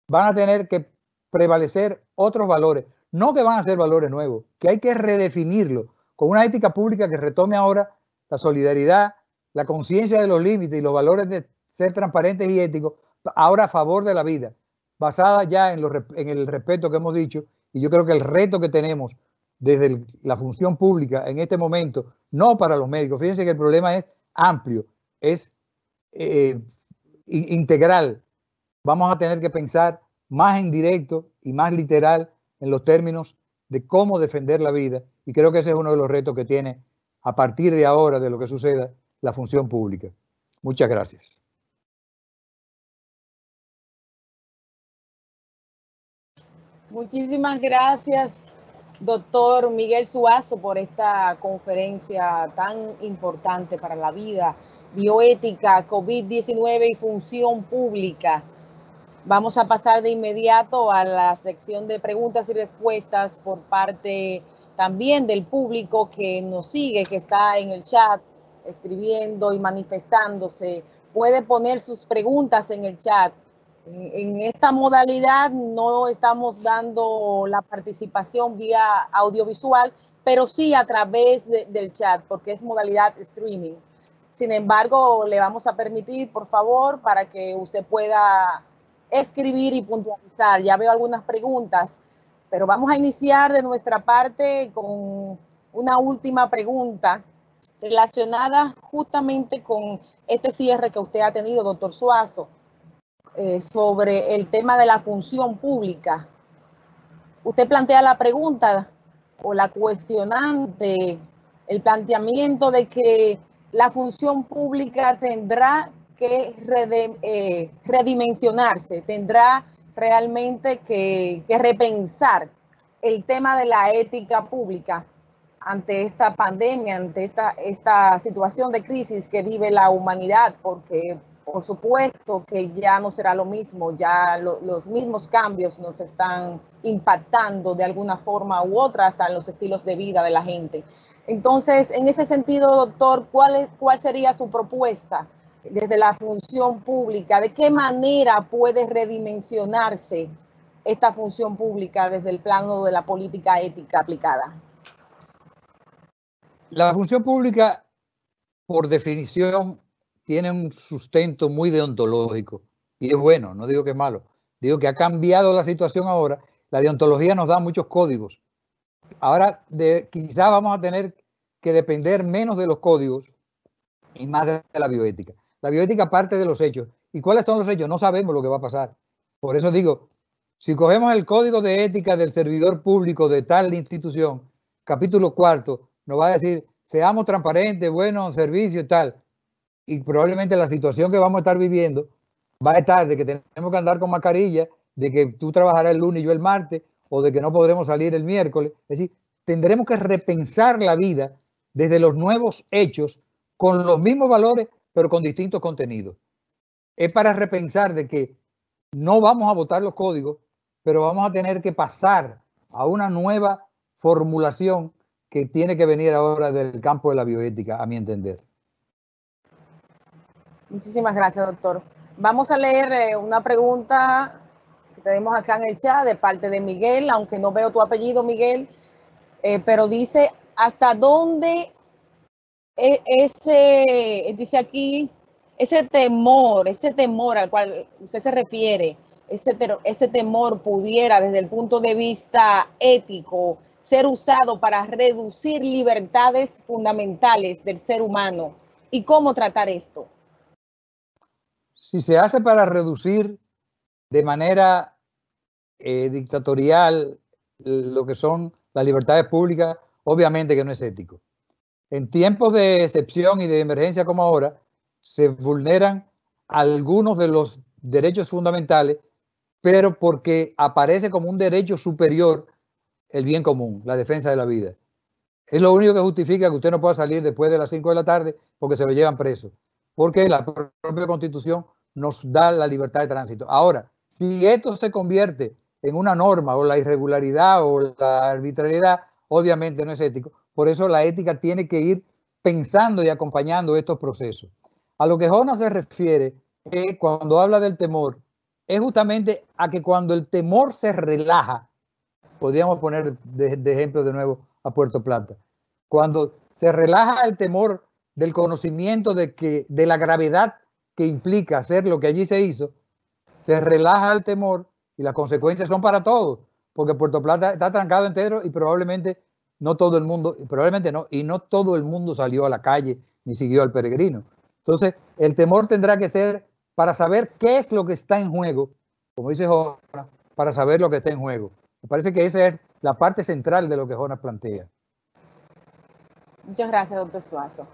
van a tener que prevalecer otros valores, no que van a ser valores nuevos, que hay que redefinirlo con una ética pública que retome ahora la solidaridad, la conciencia de los límites y los valores de ser transparentes y éticos, ahora a favor de la vida, basada ya en el respeto que hemos dicho. Y yo creo que el reto que tenemos desde la función pública en este momento, no para los médicos. Fíjense que el problema es amplio, es integral. Vamos a tener que pensar más en directo y más literal en los términos de cómo defender la vida, y creo que ese es uno de los retos que tiene a partir de ahora, de lo que suceda, la función pública. Muchas gracias. Muchísimas gracias, doctor Miguel Zuazo, por esta conferencia tan importante para la vida, bioética, COVID-19 y función pública. Vamos a pasar de inmediato a la sección de preguntas y respuestas por parte también del público que nos sigue, que está en el chat, escribiendo y manifestándose. Puede poner sus preguntas en el chat. En esta modalidad no estamos dando la participación vía audiovisual, pero sí a través del chat, porque es modalidad streaming. Sin embargo, le vamos a permitir, por favor, para que usted pueda escribir y puntualizar. Ya veo algunas preguntas, pero vamos a iniciar de nuestra parte con una última pregunta relacionada justamente con este cierre que usted ha tenido, doctor Zuazo, sobre el tema de la función pública. Usted plantea la pregunta o la cuestionante, el planteamiento de que la función pública tendrá que redimensionarse, tendrá realmente que repensar el tema de la ética pública ante esta pandemia, ante esta situación de crisis que vive la humanidad, porque por supuesto que ya no será lo mismo, ya los mismos cambios nos están impactando de alguna forma u otra hasta en los estilos de vida de la gente. Entonces, en ese sentido, doctor, ¿cuál sería su propuesta desde la función pública? ¿De qué manera puede redimensionarse esta función pública desde el plano de la política ética aplicada? La función pública, por definición, tiene un sustento muy deontológico, y es bueno, no digo que es malo, digo que ha cambiado la situación ahora. La deontología nos da muchos códigos. Ahora quizá vamos a tener que depender menos de los códigos y más de la bioética. La bioética parte de los hechos. ¿Y cuáles son los hechos? No sabemos lo que va a pasar. Por eso digo, si cogemos el código de ética del servidor público de tal institución, capítulo 4, nos va a decir, seamos transparentes, buenos servicios y tal. Y probablemente la situación que vamos a estar viviendo va a estar de que tenemos que andar con mascarilla, de que tú trabajarás el lunes y yo el martes, o de que no podremos salir el miércoles. Es decir, tendremos que repensar la vida desde los nuevos hechos, con los mismos valores, pero con distintos contenidos. Es para repensar de que no vamos a votar los códigos, pero vamos a tener que pasar a una nueva formulación que tiene que venir ahora del campo de la bioética, a mi entender. Muchísimas gracias, doctor. Vamos a leer una pregunta que tenemos acá en el chat de parte de Miguel, aunque no veo tu apellido, Miguel, pero dice, ¿hasta dónde dice aquí, ese temor al cual usted se refiere, ese temor pudiera desde el punto de vista ético ser usado para reducir libertades fundamentales del ser humano? ¿Y cómo tratar esto? Si se hace para reducir de manera dictatorial lo que son las libertades públicas, obviamente que no es ético. En tiempos de excepción y de emergencia como ahora, se vulneran algunos de los derechos fundamentales, pero porque aparece como un derecho superior el bien común, la defensa de la vida. Es lo único que justifica que usted no pueda salir después de las 5 de la tarde porque se lo llevan preso, porque la propia Constitución nos da la libertad de tránsito. Ahora, si esto se convierte en una norma, o la irregularidad o la arbitrariedad, obviamente no es ético. Por eso la ética tiene que ir pensando y acompañando estos procesos. A lo que Jonas se refiere, cuando habla del temor, es justamente a que cuando el temor se relaja, podríamos poner de ejemplo de nuevo a Puerto Plata, cuando se relaja el temor del conocimiento de la gravedad que implica hacer lo que allí se hizo, se relaja el temor y las consecuencias son para todos, porque Puerto Plata está trancado entero y probablemente no todo el mundo, probablemente no, y no todo el mundo salió a la calle ni siguió al peregrino. Entonces, el temor tendrá que ser para saber qué es lo que está en juego, como dice Jonas, para saber lo que está en juego. Me parece que esa es la parte central de lo que Jonas plantea. Muchas gracias, doctor Suazo.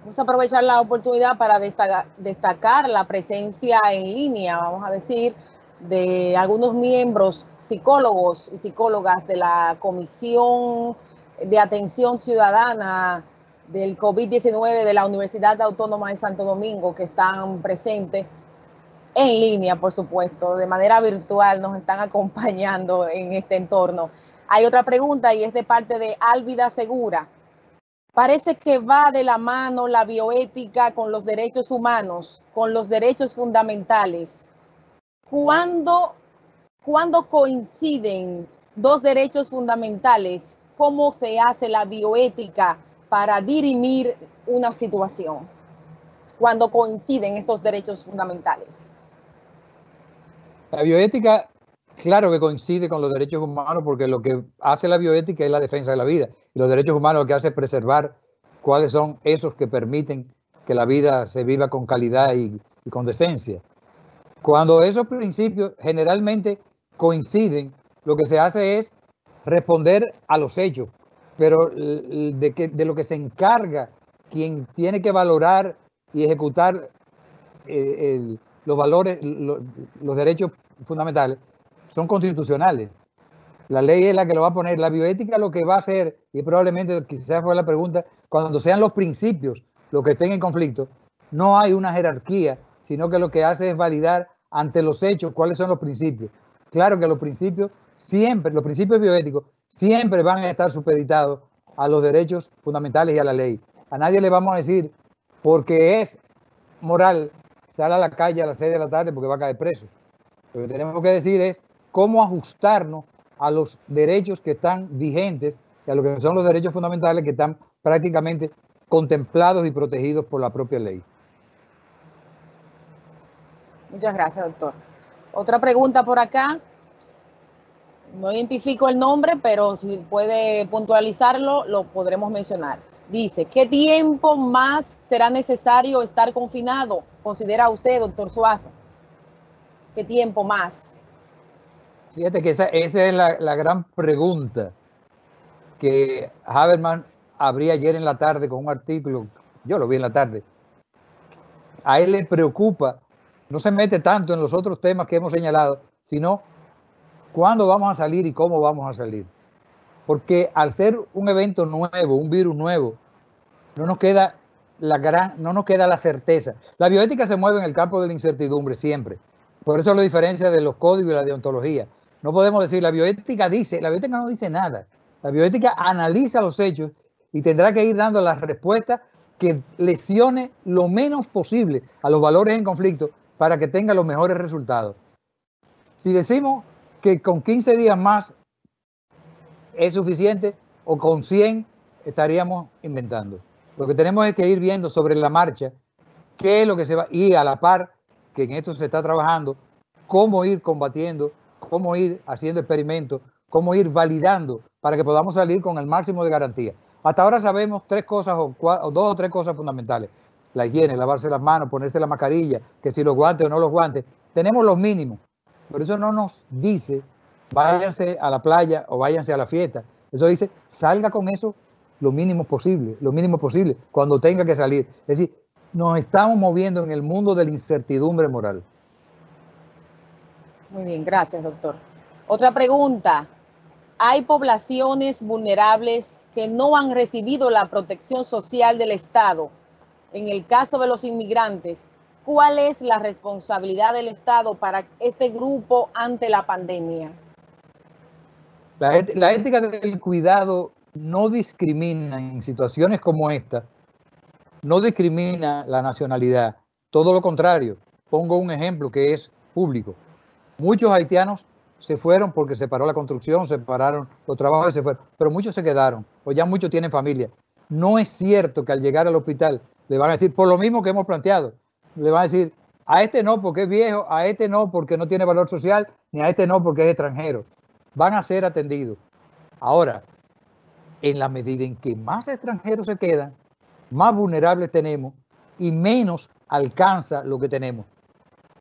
Vamos a aprovechar la oportunidad para destacar la presencia en línea, vamos a decir, de algunos miembros, psicólogos y psicólogas de la Comisión de Atención Ciudadana del COVID-19 de la Universidad Autónoma de Santo Domingo, que están presentes en línea, por supuesto, de manera virtual, nos están acompañando en este entorno. Hay otra pregunta y es de parte de Álvida Segura. Parece que va de la mano la bioética con los derechos humanos, con los derechos fundamentales. ¿Cuándo coinciden dos derechos fundamentales? ¿Cómo se hace la bioética para dirimir una situación cuando coinciden esos derechos fundamentales? La bioética, claro que coincide con los derechos humanos, porque lo que hace la bioética es la defensa de la vida. Y los derechos humanos lo que hace es preservar cuáles son esos que permiten que la vida se viva con calidad y con decencia. Cuando esos principios generalmente coinciden, lo que se hace es responder a los hechos, pero de lo que se encarga quien tiene que valorar y ejecutar los valores, los derechos fundamentales, son constitucionales. La ley es la que lo va a poner. La bioética lo que va a hacer, y probablemente quizás fue la pregunta, cuando sean los principios los que estén en conflicto, no hay una jerarquía, sino que lo que hace es validar ante los hechos cuáles son los principios. Claro que los principios siempre, los principios bioéticos siempre van a estar supeditados a los derechos fundamentales y a la ley. A nadie le vamos a decir, porque es moral, sale a la calle a las 6 de la tarde porque va a caer preso. Lo que tenemos que decir es cómo ajustarnos a los derechos que están vigentes y a lo que son los derechos fundamentales que están prácticamente contemplados y protegidos por la propia ley. Muchas gracias, doctor. Otra pregunta por acá. No identifico el nombre, pero si puede puntualizarlo, lo podremos mencionar. Dice, ¿qué tiempo más será necesario estar confinado? ¿Considera usted, doctor Suazo? ¿Qué tiempo más? Fíjate que esa es la gran pregunta que Habermas abría ayer en la tarde con un artículo, yo lo vi en la tarde. A él le preocupa, no se mete tanto en los otros temas que hemos señalado, sino cuándo vamos a salir y cómo vamos a salir. Porque al ser un evento nuevo, un virus nuevo, no nos queda la certeza. La bioética se mueve en el campo de la incertidumbre siempre. Por eso lo diferencia de los códigos y la deontología. No podemos decir, la bioética no dice nada. La bioética analiza los hechos y tendrá que ir dando las respuestas que lesione lo menos posible a los valores en conflicto para que tenga los mejores resultados. Si decimos que con 15 días más es suficiente o con 100 estaríamos inventando. Lo que tenemos es que ir viendo sobre la marcha qué es lo que se va, y a la par que en esto se está trabajando, cómo ir combatiendo, cómo ir haciendo experimentos, cómo ir validando para que podamos salir con el máximo de garantía. Hasta ahora sabemos tres cosas o dos o tres cosas fundamentales. La higiene, lavarse las manos, ponerse la mascarilla, que si los guantes o no los guantes. Tenemos los mínimos, pero eso no nos dice váyanse a la playa o váyanse a la fiesta. Eso dice salga con eso lo mínimo posible, cuando tenga que salir. Es decir, nos estamos moviendo en el mundo de la incertidumbre moral. Muy bien, gracias, doctor. Otra pregunta. ¿Hay poblaciones vulnerables que no han recibido la protección social del Estado? En el caso de los inmigrantes, ¿cuál es la responsabilidad del Estado para este grupo ante la pandemia? La ética del cuidado no discrimina en situaciones como esta, no discrimina la nacionalidad, todo lo contrario. Pongo un ejemplo que es público. Muchos haitianos se fueron porque se paró la construcción, se pararon los trabajos y se fueron, pero muchos se quedaron, o ya muchos tienen familia. No es cierto que al llegar al hospital le van a decir, por lo mismo que hemos planteado, le van a decir, a este no porque es viejo, a este no porque no tiene valor social, ni a este no porque es extranjero. Van a ser atendidos. Ahora, en la medida en que más extranjeros se quedan, más vulnerables tenemos y menos alcanza lo que tenemos.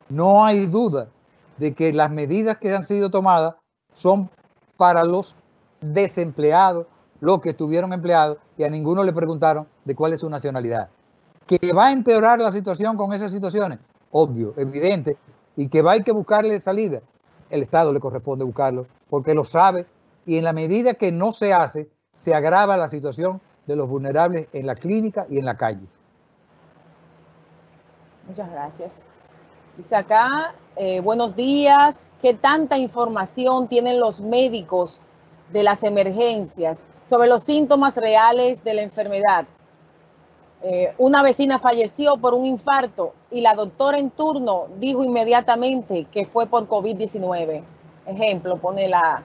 No hay duda de que las medidas que han sido tomadas son para los desempleados, los que estuvieron empleados, y a ninguno le preguntaron de cuál es su nacionalidad. ¿Que va a empeorar la situación con esas situaciones? Obvio, evidente, y que hay que buscarle salida. El Estado le corresponde buscarlo, porque lo sabe, y en la medida que no se hace, se agrava la situación de los vulnerables en la clínica y en la calle. Muchas gracias. Dice acá, buenos días, ¿qué tanta información tienen los médicos de las emergencias sobre los síntomas reales de la enfermedad? Una vecina falleció por un infarto y la doctora en turno dijo inmediatamente que fue por COVID-19. Ejemplo, pone la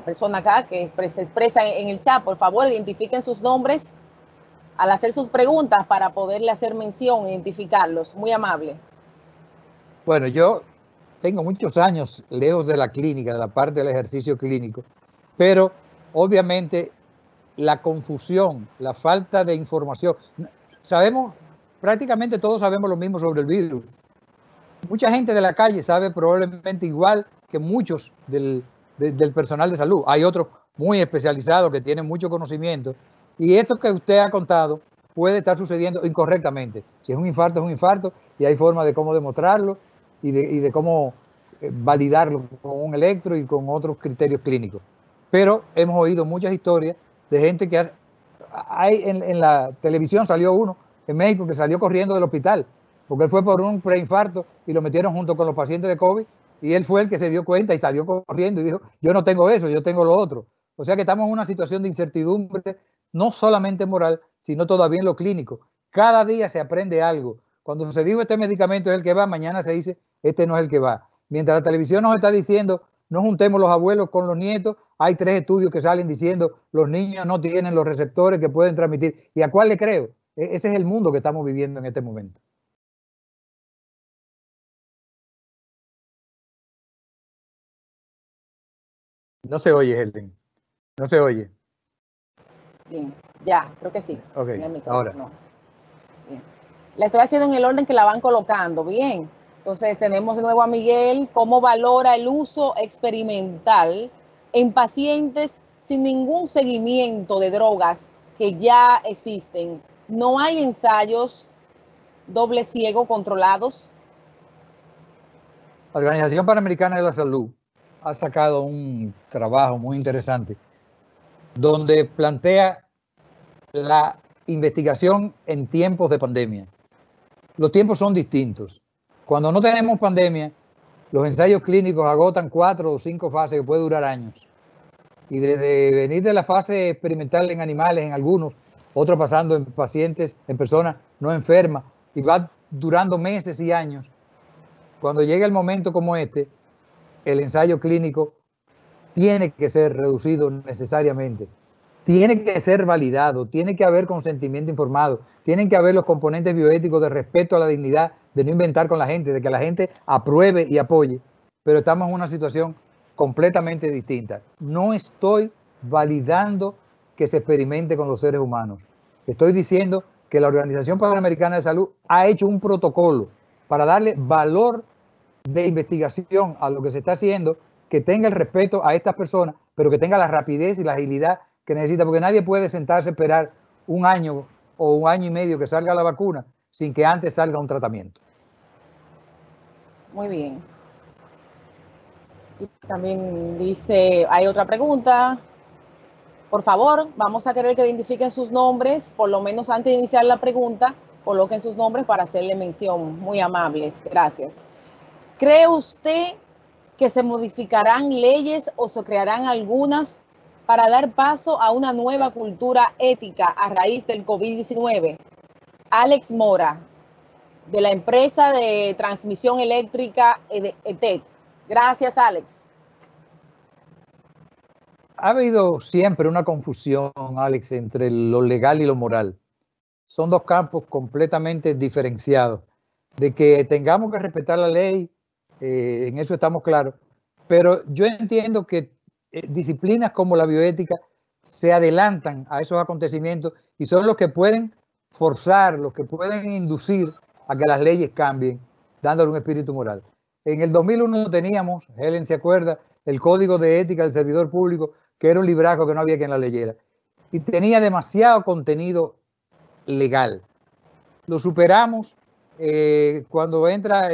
persona acá que se expresa en el chat. Por favor, identifiquen sus nombres al hacer sus preguntas para poderle hacer mención, identificarlos. Muy amable. Bueno, yo tengo muchos años lejos de la clínica, de la parte del ejercicio clínico, pero obviamente la confusión, la falta de información. Sabemos, prácticamente todos sabemos lo mismo sobre el virus. Mucha gente de la calle sabe probablemente igual que muchos del personal de salud. Hay otros muy especializados que tienen mucho conocimiento. Y esto que usted ha contado puede estar sucediendo incorrectamente. Si es un infarto y hay forma de cómo demostrarlo y de cómo validarlo con un electro y con otros criterios clínicos. Pero hemos oído muchas historias de gente que en la televisión salió uno en México que salió corriendo del hospital porque él fue por un preinfarto y lo metieron junto con los pacientes de COVID y él fue el que se dio cuenta y salió corriendo y dijo, yo no tengo eso, yo tengo lo otro. O sea que estamos en una situación de incertidumbre, no solamente moral, sino todavía en lo clínico. Cada día se aprende algo. Cuando se dijo este medicamento es el que va, mañana se dice, este no es el que va. Mientras la televisión nos está diciendo, no juntemos los abuelos con los nietos, hay 3 estudios que salen diciendo, los niños no tienen los receptores que pueden transmitir. ¿Y a cuál le creo? Ese es el mundo que estamos viviendo en este momento. No se oye, Helen. No se oye. Bien, ya, creo que sí. Ok, ahora. Bien. La estoy haciendo en el orden que la van colocando. Bien. Entonces tenemos de nuevo a Miguel. ¿Cómo valora el uso experimental en pacientes sin ningún seguimiento de drogas que ya existen? ¿No hay ensayos doble ciego controlados? La Organización Panamericana de la Salud ha sacado un trabajo muy interesante donde plantea la investigación en tiempos de pandemia. Los tiempos son distintos. Cuando no tenemos pandemia, los ensayos clínicos agotan 4 o 5 fases que puede durar años. Y desde venir de la fase experimental en animales, en algunos, otros pasando en pacientes, en personas no enfermas, y va durando meses y años. Cuando llega el momento como este, el ensayo clínico tiene que ser reducido necesariamente, tiene que ser validado, tiene que haber consentimiento informado, tienen que haber los componentes bioéticos de respeto a la dignidad, de no inventar con la gente, de que la gente apruebe y apoye, pero estamos en una situación completamente distinta. No estoy validando que se experimente con los seres humanos. Estoy diciendo que la Organización Panamericana de Salud ha hecho un protocolo para darle valor de investigación a lo que se está haciendo, que tenga el respeto a estas personas, pero que tenga la rapidez y la agilidad que necesita, porque nadie puede sentarse a esperar un año o un año y medio que salga la vacuna sin que antes salga un tratamiento. Muy bien. Y también dice, hay otra pregunta. Por favor, vamos a querer que identifiquen sus nombres, por lo menos antes de iniciar la pregunta, coloquen sus nombres para hacerle mención. Muy amables, gracias. ¿Cree usted que se modificarán leyes o se crearán algunas para dar paso a una nueva cultura ética a raíz del COVID-19? Alex Mora, de la empresa de transmisión eléctrica ETED. Gracias, Alex. Ha habido siempre una confusión, Alex, entre lo legal y lo moral. Son dos campos completamente diferenciados. De que tengamos que respetar la ley, en eso estamos claros, pero yo entiendo que disciplinas como la bioética se adelantan a esos acontecimientos y son los que pueden forzar, los que pueden inducir a que las leyes cambien, dándole un espíritu moral. En el 2001 teníamos, Helen se acuerda, el Código de Ética del Servidor Público, que era un libraco que no había quien la leyera. Y tenía demasiado contenido legal. Lo superamos cuando entra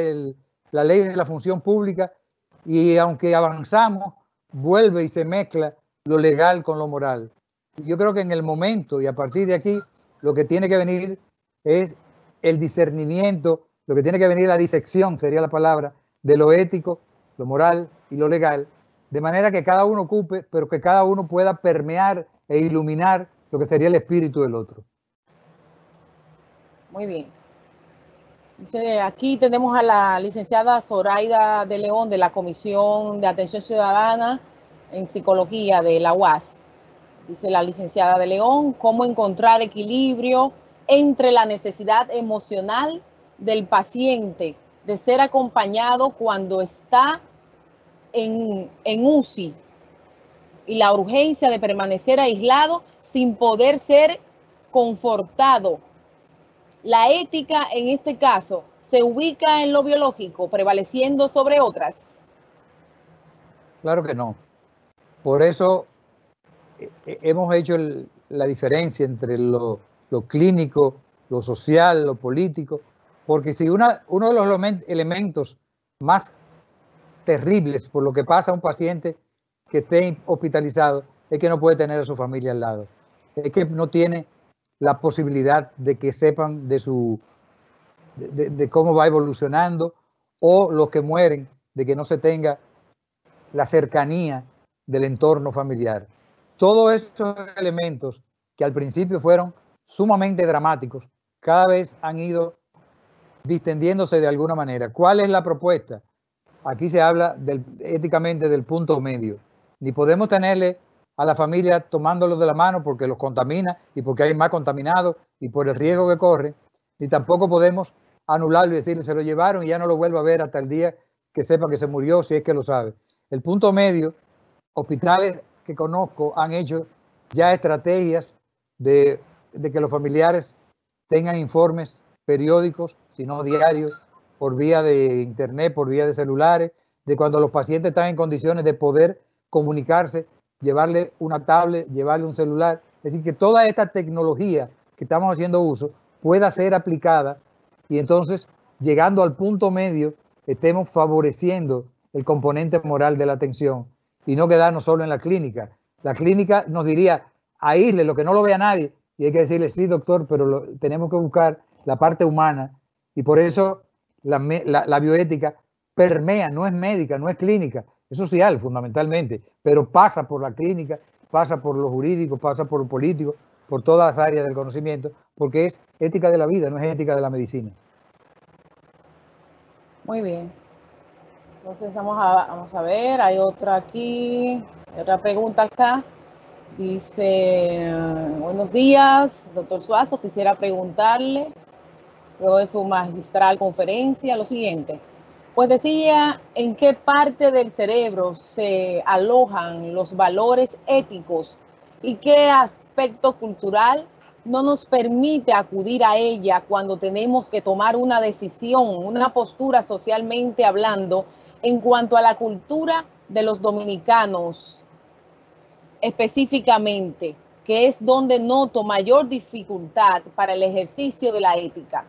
la ley de la función pública y aunque avanzamos, vuelve y se mezcla lo legal con lo moral. Yo creo que en el momento y a partir de aquí, lo que tiene que venir es el discernimiento, lo que tiene que venir la disección, sería la palabra, de lo ético, lo moral y lo legal, de manera que cada uno ocupe, pero que cada uno pueda permear e iluminar lo que sería el espíritu del otro. Muy bien. Dice, aquí tenemos a la licenciada Zoraida de León de la Comisión de Atención Ciudadana en Psicología de la UAS. Dice la licenciada de León, cómo encontrar equilibrio entre la necesidad emocional del paciente de ser acompañado cuando está en UCI y la urgencia de permanecer aislado sin poder ser confortado. La ética en este caso se ubica en lo biológico, prevaleciendo sobre otras. Claro que no. Por eso hemos hecho la diferencia entre lo clínico, lo social, lo político, porque si uno de los elementos más terribles por lo que pasa a un paciente que esté hospitalizado es que no puede tener a su familia al lado, es que no tiene la posibilidad de que sepan de cómo va evolucionando, o los que mueren, de que no se tenga la cercanía del entorno familiar. Todos esos elementos que al principio fueron sumamente dramáticos, cada vez han ido distendiéndose de alguna manera. ¿Cuál es la propuesta? Aquí se habla éticamente del punto medio. Ni podemos tenerle a la familia tomándolos de la mano porque los contamina y porque hay más contaminados y por el riesgo que corre, ni tampoco podemos anularlo y decirle se lo llevaron y ya no lo vuelvo a ver hasta el día que sepa que se murió, si es que lo sabe. El punto medio, hospitales que conozco han hecho ya estrategias de que los familiares tengan informes periódicos, si no diarios, por vía de internet, por vía de celulares, de cuando los pacientes están en condiciones de poder comunicarse, llevarle una tablet, llevarle un celular. Es decir, que toda esta tecnología que estamos haciendo uso pueda ser aplicada y entonces, llegando al punto medio, estemos favoreciendo el componente moral de la atención y no quedarnos solo en la clínica. La clínica nos diría, aísle lo que no lo vea nadie, y hay que decirle, sí, doctor, pero tenemos que buscar la parte humana, y por eso la bioética permea, no es médica, no es clínica, es social fundamentalmente, pero pasa por la clínica, pasa por lo jurídico, pasa por lo político, por todas las áreas del conocimiento, porque es ética de la vida, no es ética de la medicina. Muy bien. Entonces vamos a ver, hay otra aquí, hay otra pregunta acá. Dice, buenos días, doctor Suazo, quisiera preguntarle, luego de su magistral conferencia, lo siguiente. Pues decía, ¿en qué parte del cerebro se alojan los valores éticos y qué aspecto cultural no nos permite acudir a ella cuando tenemos que tomar una decisión, una postura socialmente hablando en cuanto a la cultura de los dominicanos específicamente, que es donde noto mayor dificultad para el ejercicio de la ética?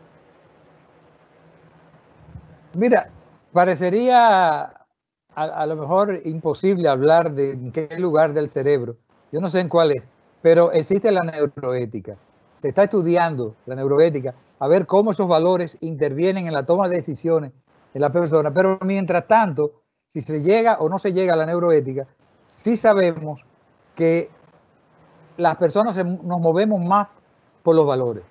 Mira, parecería a lo mejor imposible hablar de en qué lugar del cerebro, yo no sé en cuál es, pero existe la neuroética. Se está estudiando la neuroética a ver cómo esos valores intervienen en la toma de decisiones en la persona, pero mientras tanto, si se llega o no se llega a la neuroética, sí sabemos que las personas nos movemos más por los valores.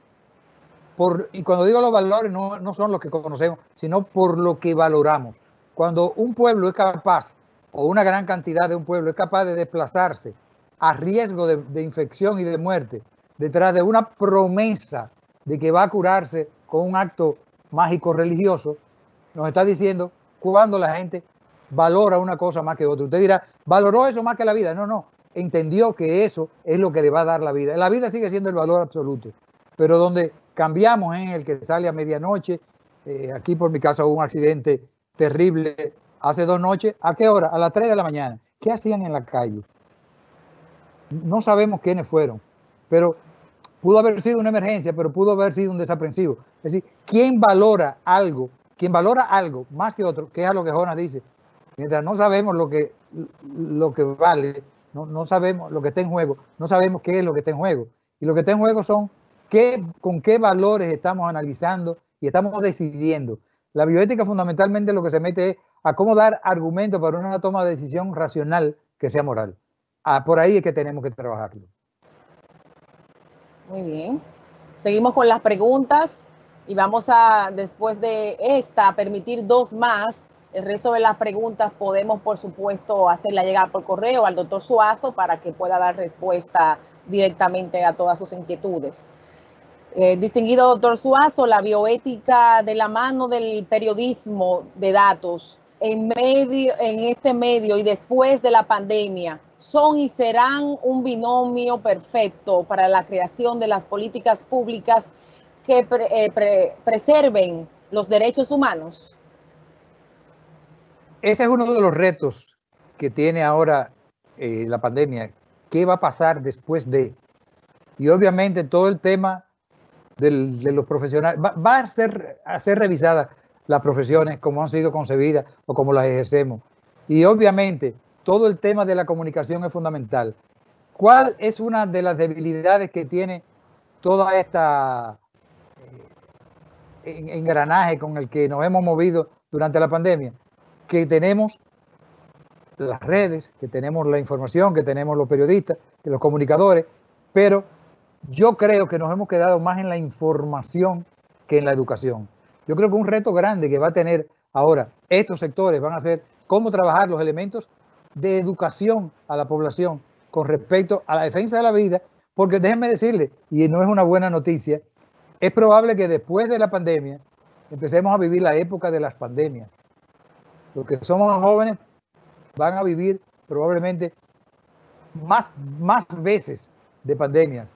Y cuando digo los valores, no son los que conocemos, sino por lo que valoramos. Cuando un pueblo es capaz, o una gran cantidad de un pueblo es capaz de desplazarse a riesgo de infección y de muerte, detrás de una promesa de que va a curarse con un acto mágico religioso, nos está diciendo cuando la gente valora una cosa más que otra. Usted dirá, ¿valoró eso más que la vida? No, entendió que eso es lo que le va a dar la vida. La vida sigue siendo el valor absoluto, pero donde cambiamos en el que sale a medianoche, aquí por mi casa hubo un accidente terrible hace 2 noches, ¿a qué hora? A las 3 de la mañana. ¿Qué hacían en la calle? No sabemos quiénes fueron, pero pudo haber sido una emergencia, pero pudo haber sido un desaprensivo. Es decir, ¿quién valora algo? Quien valora algo más que otro, que es a lo que Jonas dice, mientras no sabemos lo que vale, no sabemos lo que está en juego, no sabemos qué es lo que está en juego. Y lo que está en juego son con qué valores estamos analizando y estamos decidiendo. La bioética fundamentalmente lo que se mete es a cómo dar argumentos para una toma de decisión racional que sea moral. Por ahí es que tenemos que trabajarlo. Muy bien. Seguimos con las preguntas y vamos a, después de esta, permitir 2 más. El resto de las preguntas podemos, por supuesto, hacerla llegar por correo al doctor Suazo para que pueda dar respuesta directamente a todas sus inquietudes. Distinguido doctor Suazo, la bioética de la mano del periodismo de datos en este medio y después de la pandemia, son y serán un binomio perfecto para la creación de las políticas públicas que preserven los derechos humanos. Ese es uno de los retos que tiene ahora la pandemia. ¿Qué va a pasar después de? Y obviamente todo el tema de los profesionales va a ser revisadas las profesiones como han sido concebidas o como las ejercemos. Y obviamente todo el tema de la comunicación es fundamental. ¿Cuál es una de las debilidades que tiene toda esta engranaje con el que nos hemos movido durante la pandemia? Que tenemos las redes, que tenemos la información, que tenemos los periodistas, que los comunicadores, pero yo creo que nos hemos quedado más en la información que en la educación. Yo creo que un reto grande que va a tener ahora estos sectores van a ser cómo trabajar los elementos de educación a la población con respecto a la defensa de la vida, porque déjenme decirle, y no es una buena noticia, es probable que después de la pandemia empecemos a vivir la época de las pandemias. Los que somos jóvenes van a vivir probablemente más veces de pandemias.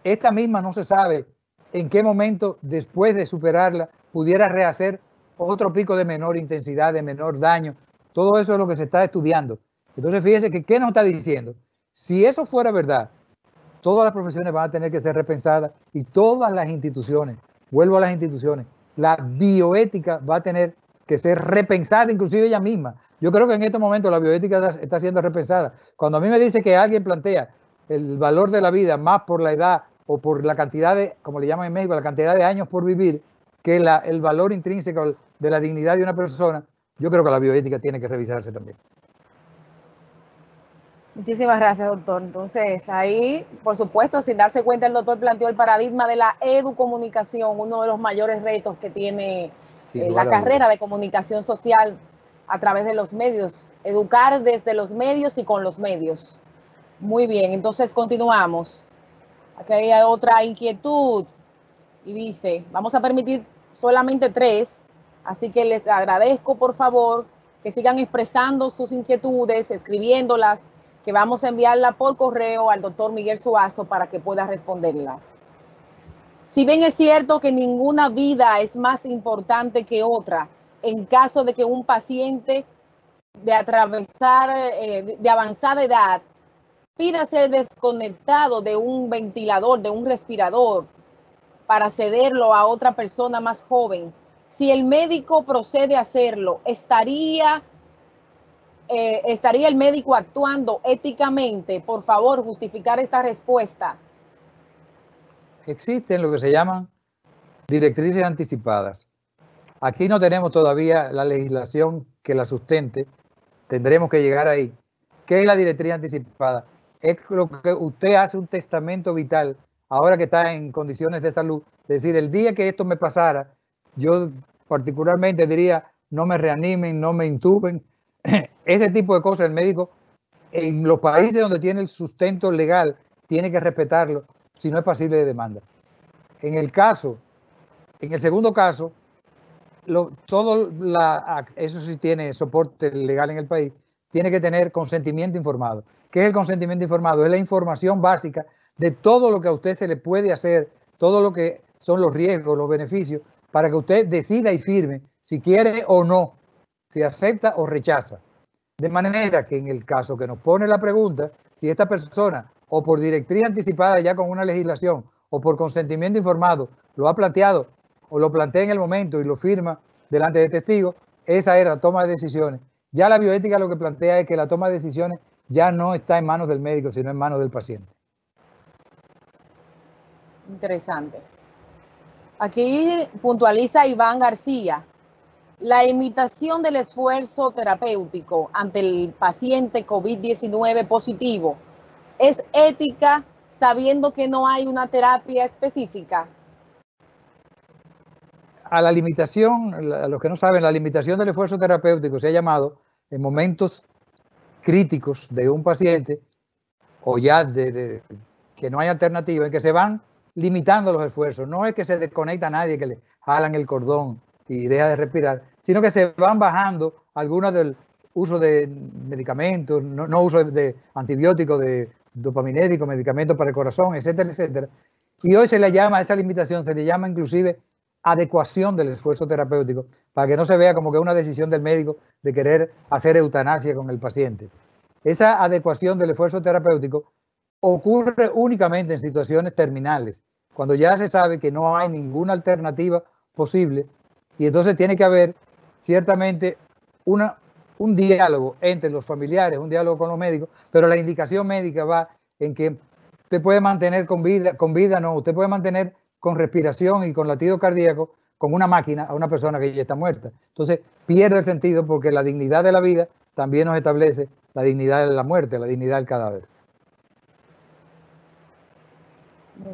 Esta misma no se sabe en qué momento, después de superarla, pudiera rehacer otro pico de menor intensidad, de menor daño. Todo eso es lo que se está estudiando. Entonces, fíjense que, ¿qué nos está diciendo? Si eso fuera verdad, todas las profesiones van a tener que ser repensadas y todas las instituciones, vuelvo a las instituciones, la bioética va a tener que ser repensada, inclusive ella misma. Yo creo que en estos momentos la bioética está siendo repensada. Cuando a mí me dice que alguien plantea el valor de la vida más por la edad o por la cantidad de, como le llaman en México, la cantidad de años por vivir, que el valor intrínseco de la dignidad de una persona, yo creo que la bioética tiene que revisarse también. Muchísimas gracias, doctor. Entonces, ahí, por supuesto, sin darse cuenta, el doctor planteó el paradigma de la educomunicación, uno de los mayores retos que tiene la carrera de comunicación social a través de los medios. Educar desde los medios y con los medios. Muy bien, entonces continuamos. Aquí hay otra inquietud y dice, vamos a permitir solamente 3, así que les agradezco por favor que sigan expresando sus inquietudes, escribiéndolas, que vamos a enviarla por correo al doctor Miguel Suazo para que pueda responderlas. Si bien es cierto que ninguna vida es más importante que otra, en caso de que un paciente de avanzada edad pida ser desconectado de un ventilador, de un respirador, para cederlo a otra persona más joven, si el médico procede a hacerlo, ¿estaría el médico actuando éticamente? Por favor, justificar esta respuesta. Existen lo que se llaman directrices anticipadas. Aquí no tenemos todavía la legislación que la sustente. Tendremos que llegar ahí. ¿Qué es la directriz anticipada? Es lo que usted hace un testamento vital ahora que está en condiciones de salud. Es decir, el día que esto me pasara, yo particularmente diría, no me reanimen, no me intuben. Ese tipo de cosas el médico, en los países donde tiene el sustento legal, tiene que respetarlo, si no es pasible de demanda. En el segundo caso, eso sí tiene soporte legal en el país, tiene que tener consentimiento informado. ¿Qué es el consentimiento informado? Es la información básica de todo lo que a usted se le puede hacer, todo lo que son los riesgos, los beneficios, para que usted decida y firme si quiere o no, si acepta o rechaza. De manera que en el caso que nos pone la pregunta, si esta persona o por directriz anticipada ya con una legislación o por consentimiento informado lo ha planteado o lo plantea en el momento y lo firma delante de testigos, esa era la toma de decisiones. Ya la bioética lo que plantea es que la toma de decisiones ya no está en manos del médico, sino en manos del paciente. Interesante. Aquí puntualiza Iván García. La imitación del esfuerzo terapéutico ante el paciente COVID-19 positivo es ética sabiendo que no hay una terapia específica. A la limitación, a los que no saben, la limitación del esfuerzo terapéutico se ha llamado en momentos críticos de un paciente o ya que no hay alternativa, en que se van limitando los esfuerzos. No es que se desconecta a nadie, que le jalan el cordón y deja de respirar, sino que se van bajando algunas del uso de medicamentos, no uso de antibióticos, de dopaminéricos, medicamentos para el corazón, etcétera, etcétera. Y hoy se le llama, a esa limitación se le llama inclusive adecuación del esfuerzo terapéutico, para que no se vea como que es una decisión del médico de querer hacer eutanasia con el paciente. Esa adecuación del esfuerzo terapéutico ocurre únicamente en situaciones terminales, cuando ya se sabe que no hay ninguna alternativa posible, y entonces tiene que haber ciertamente un diálogo entre los familiares, un diálogo con los médicos, pero la indicación médica va en que usted puede mantener con vida no, usted puede mantener con respiración y con latido cardíaco con una máquina a una persona que ya está muerta. Entonces pierde el sentido, porque la dignidad de la vida también nos establece la dignidad de la muerte, la dignidad del cadáver. Muy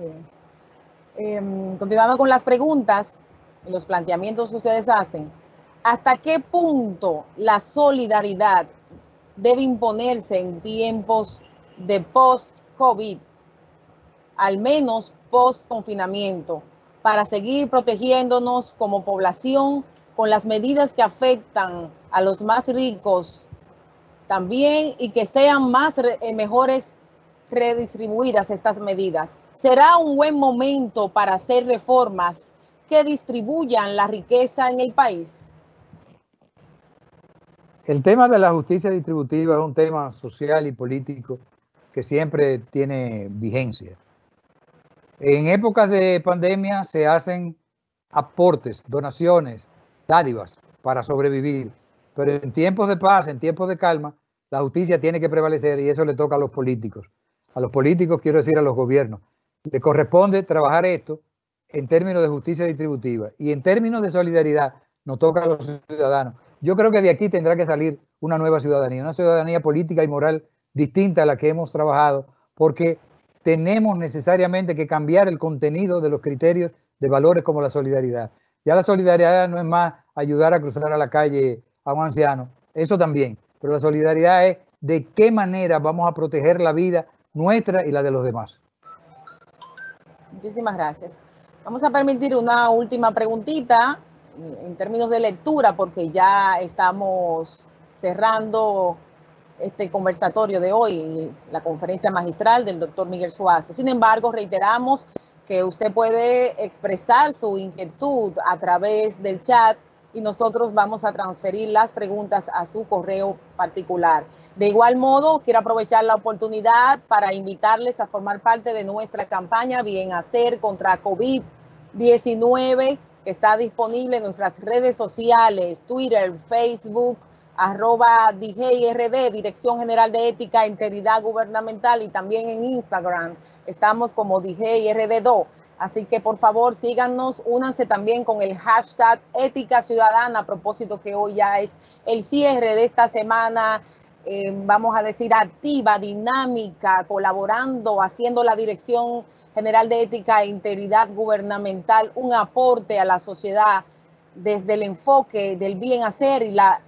bien. Continuando con las preguntas y los planteamientos que ustedes hacen, ¿hasta qué punto la solidaridad debe imponerse en tiempos de post-COVID, al menos post-confinamiento, para seguir protegiéndonos como población con las medidas que afectan a los más ricos también, y que sean mejores redistribuidas estas medidas? ¿Será un buen momento para hacer reformas que distribuyan la riqueza en el país? El tema de la justicia distributiva es un tema social y político que siempre tiene vigencia. En épocas de pandemia se hacen aportes, donaciones, dádivas para sobrevivir, pero en tiempos de paz, en tiempos de calma, la justicia tiene que prevalecer, y eso le toca a los políticos. A los políticos, quiero decir a los gobiernos, le corresponde trabajar esto en términos de justicia distributiva, y en términos de solidaridad nos toca a los ciudadanos. Yo creo que de aquí tendrá que salir una nueva ciudadanía, una ciudadanía política y moral distinta a la que hemos trabajado, porque tenemos necesariamente que cambiar el contenido de los criterios de valores como la solidaridad. Ya la solidaridad no es más ayudar a cruzar a la calle a un anciano, eso también, pero la solidaridad es de qué manera vamos a proteger la vida nuestra y la de los demás. Muchísimas gracias. Vamos a permitir una última preguntita en términos de lectura, porque ya estamos cerrando este conversatorio de hoy, la conferencia magistral del doctor Miguel Suazo. Sin embargo, reiteramos que usted puede expresar su inquietud a través del chat y nosotros vamos a transferir las preguntas a su correo particular. De igual modo, quiero aprovechar la oportunidad para invitarles a formar parte de nuestra campaña Bien Hacer contra COVID-19, que está disponible en nuestras redes sociales, Twitter, Facebook, @DGIRD, Dirección General de Ética e Integridad Gubernamental, y también en Instagram estamos como DGIRD2. Así que por favor síganos, únanse también con el hashtag Ética Ciudadana, a propósito que hoy ya es el cierre de esta semana, vamos a decir activa, dinámica, colaborando, haciendo la Dirección General de Ética e Integridad Gubernamental un aporte a la sociedad desde el enfoque del bien hacer y la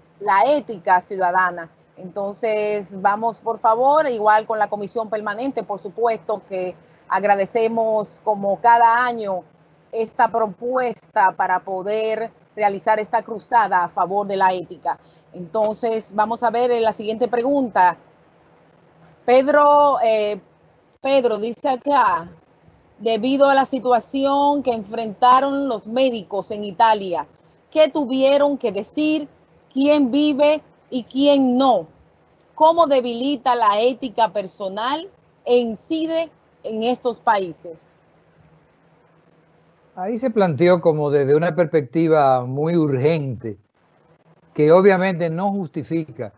ética ciudadana. Entonces, vamos por favor, igual con la comisión permanente, por supuesto, que agradecemos como cada año esta propuesta para poder realizar esta cruzada a favor de la ética. Entonces, vamos a ver la siguiente pregunta. Pedro dice acá, debido a la situación que enfrentaron los médicos en Italia, ¿qué tuvieron que decir? ¿Quién vive y quién no? ¿Cómo debilita la ética personal e incide en estos países? Ahí se planteó como desde una perspectiva muy urgente, que obviamente no justifica.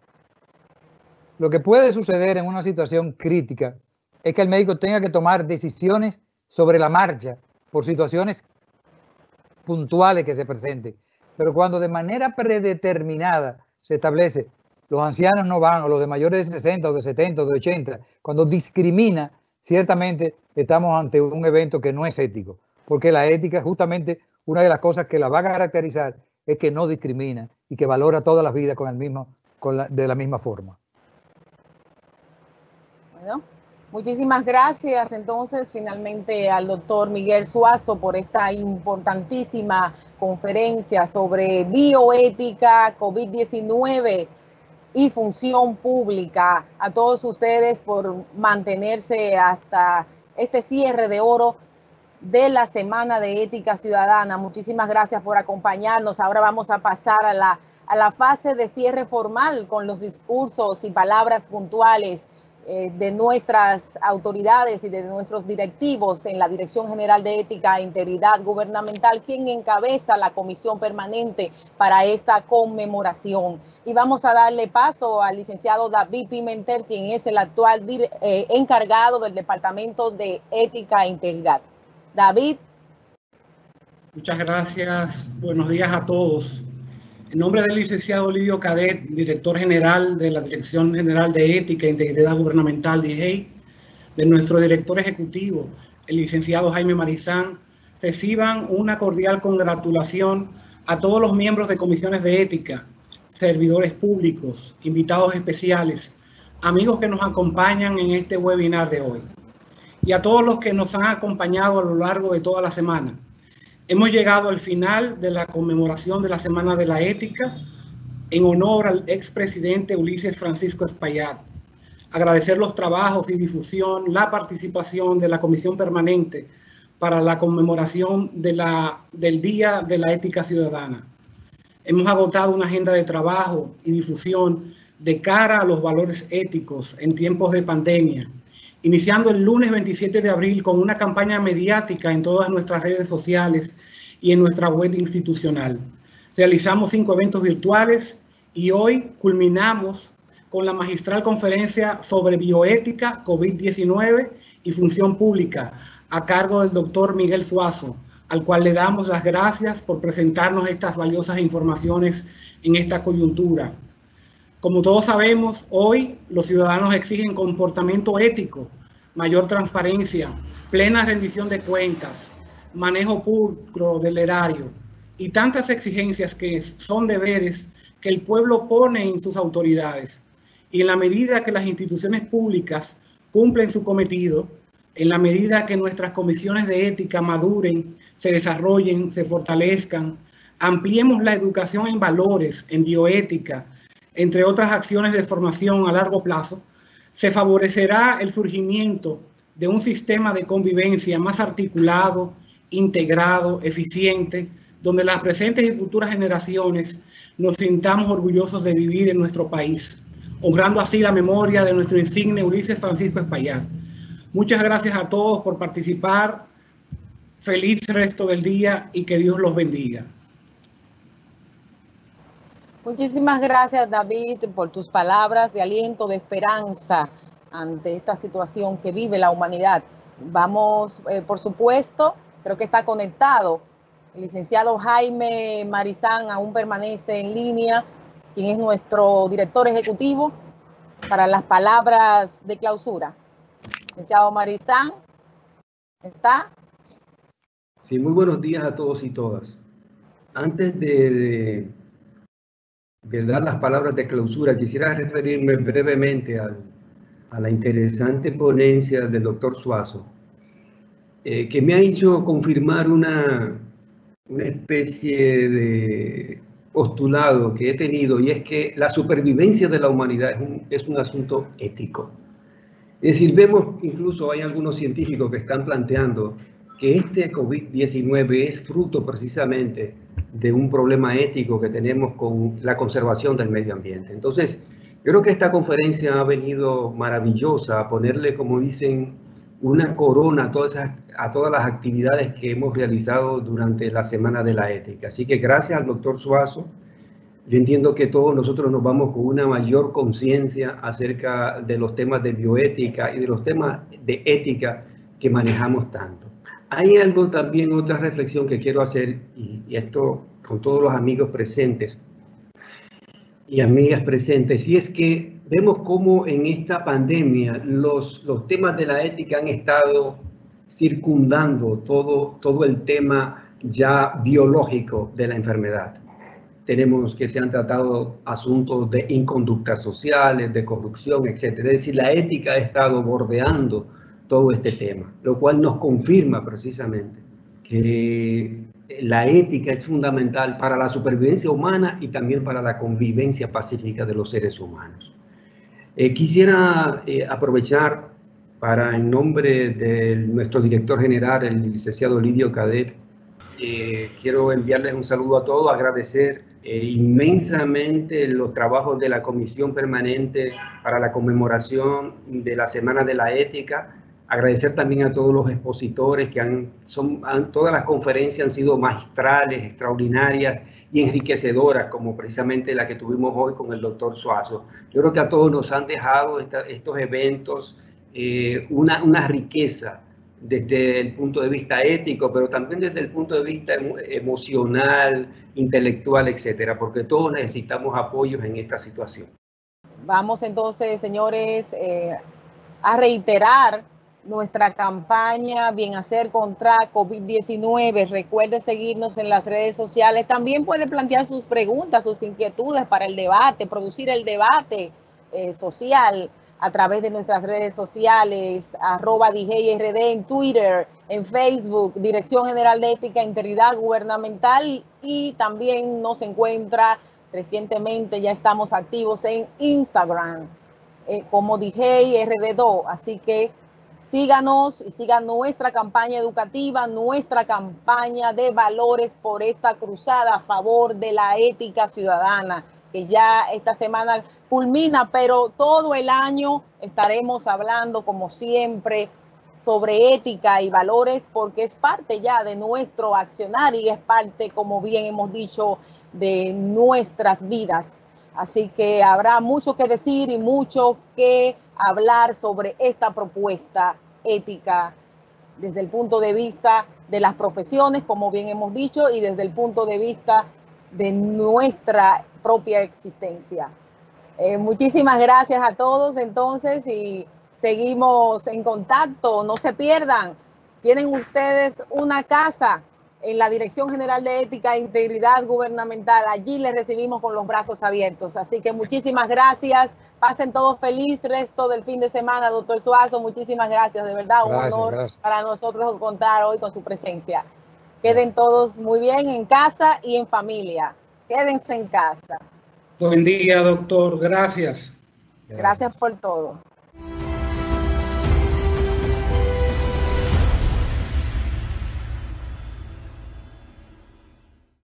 Lo que puede suceder en una situación crítica es que el médico tenga que tomar decisiones sobre la marcha por situaciones puntuales que se presenten. Pero cuando de manera predeterminada se establece, los ancianos no van, o los de mayores de 60 o de 70 o de 80, cuando discrimina, ciertamente estamos ante un evento que no es ético, porque la ética, justamente una de las cosas que la va a caracterizar es que no discrimina y que valora todas las vidas de la misma forma. Bueno, muchísimas gracias entonces finalmente al doctor Miguel Zuazo por esta importantísima conferencia sobre bioética, COVID-19 y función pública. A todos ustedes por mantenerse hasta este cierre de oro de la Semana de Ética Ciudadana. Muchísimas gracias por acompañarnos. Ahora vamos a pasar a la fase de cierre formal con los discursos y palabras puntuales de nuestras autoridades y de nuestros directivos en la Dirección General de Ética e Integridad Gubernamental, quien encabeza la comisión permanente para esta conmemoración. Y vamos a darle paso al licenciado David Pimentel, quien es el actual encargado del Departamento de Ética e Integridad. David. Muchas gracias. Buenos días a todos. En nombre del licenciado Lidio Cadet, director general de la Dirección General de Ética e Integridad Gubernamental, DIGEI, de nuestro director ejecutivo, el licenciado Jaime Marizán, reciban una cordial congratulación a todos los miembros de comisiones de ética, servidores públicos, invitados especiales, amigos que nos acompañan en este webinar de hoy, y a todos los que nos han acompañado a lo largo de toda la semana. Hemos llegado al final de la conmemoración de la Semana de la Ética en honor al expresidente Ulises Francisco Espaillat. Agradecer los trabajos y difusión, la participación de la Comisión Permanente para la conmemoración del Día de la Ética Ciudadana. Hemos agotado una agenda de trabajo y difusión de cara a los valores éticos en tiempos de pandemia, iniciando el lunes 27 de abril con una campaña mediática en todas nuestras redes sociales y en nuestra web institucional. Realizamos 5 eventos virtuales y hoy culminamos con la magistral conferencia sobre bioética, COVID-19 y función pública a cargo del doctor Miguel Zuazo, al cual le damos las gracias por presentarnos estas valiosas informaciones en esta coyuntura. Como todos sabemos, hoy los ciudadanos exigen comportamiento ético, mayor transparencia, plena rendición de cuentas, manejo pulcro del erario y tantas exigencias que son deberes que el pueblo pone en sus autoridades. Y en la medida que las instituciones públicas cumplen su cometido, en la medida que nuestras comisiones de ética maduren, se desarrollen, se fortalezcan, ampliemos la educación en valores, en bioética, entre otras acciones de formación a largo plazo, se favorecerá el surgimiento de un sistema de convivencia más articulado, integrado, eficiente, donde las presentes y futuras generaciones nos sintamos orgullosos de vivir en nuestro país, honrando así la memoria de nuestro insigne Ulises Francisco Espaillat. Muchas gracias a todos por participar. Feliz resto del día y que Dios los bendiga. Muchísimas gracias, David, por tus palabras de aliento, de esperanza ante esta situación que vive la humanidad. Vamos, por supuesto, creo que está conectado. El licenciado Jaime Marizán aún permanece en línea, quien es nuestro director ejecutivo, para las palabras de clausura. Licenciado Marizán, ¿está? Sí, muy buenos días a todos y todas. Antes de dar las palabras de clausura, quisiera referirme brevemente a la interesante ponencia del doctor Zuazo, que me ha hecho confirmar una especie de postulado que he tenido, y es que la supervivencia de la humanidad es un asunto ético. Es decir, vemos incluso hay algunos científicos que están planteando que este COVID-19 es fruto precisamente de un problema ético que tenemos con la conservación del medio ambiente. Entonces, yo creo que esta conferencia ha venido maravillosa a ponerle, como dicen, una corona a todas las actividades que hemos realizado durante la Semana de la Ética. Así que gracias al doctor Suazo. Yo entiendo que todos nosotros nos vamos con una mayor conciencia acerca de los temas de bioética y de los temas de ética que manejamos tanto. Hay algo también, otra reflexión que quiero hacer, y esto con todos los amigos presentes y amigas presentes, y es que vemos cómo en esta pandemia los temas de la ética han estado circundando todo el tema ya biológico de la enfermedad. Tenemos que se han tratado asuntos de inconductas sociales, de corrupción, etc. Es decir, la ética ha estado bordeando todo este tema, lo cual nos confirma precisamente que la ética es fundamental para la supervivencia humana y también para la convivencia pacífica de los seres humanos. Quisiera aprovechar para, en nombre de nuestro director general, el licenciado Lidio Cadet, quiero enviarles un saludo a todos, agradecer inmensamente los trabajos de la Comisión Permanente para la conmemoración de la Semana de la Ética, agradecer también a todos los expositores que todas las conferencias han sido magistrales, extraordinarias y enriquecedoras, como precisamente la que tuvimos hoy con el doctor Suazo. Yo creo que a todos nos han dejado estos eventos una riqueza desde el punto de vista ético, pero también desde el punto de vista emocional, intelectual, etcétera, porque todos necesitamos apoyos en esta situación. Vamos entonces, señores, a reiterar nuestra campaña Bien Hacer contra COVID-19. Recuerde seguirnos en las redes sociales. También puede plantear sus preguntas, sus inquietudes para el debate, producir el debate social a través de nuestras redes sociales, @DJRD en Twitter, en Facebook, Dirección General de Ética e Integridad Gubernamental, y también nos encuentra recientemente, ya estamos activos en Instagram como DJRD2, así que síganos y sigan nuestra campaña educativa, nuestra campaña de valores por esta cruzada a favor de la ética ciudadana, que ya esta semana culmina, pero todo el año estaremos hablando, como siempre, sobre ética y valores, porque es parte ya de nuestro accionar y es parte, como bien hemos dicho, de nuestras vidas. Así que habrá mucho que decir y mucho que hablar sobre esta propuesta ética desde el punto de vista de las profesiones, como bien hemos dicho, y desde el punto de vista de nuestra propia existencia. Muchísimas gracias a todos entonces y seguimos en contacto. No se pierdan, tienen ustedes una casa en la Dirección General de Ética e Integridad Gubernamental. Allí les recibimos con los brazos abiertos. Así que muchísimas gracias. Pasen todos feliz resto del fin de semana, doctor Suazo. Muchísimas gracias. De verdad, un honor para nosotros contar hoy con su presencia. Queden todos muy bien en casa y en familia. Quédense en casa. Buen día, doctor. Gracias. Gracias por todo.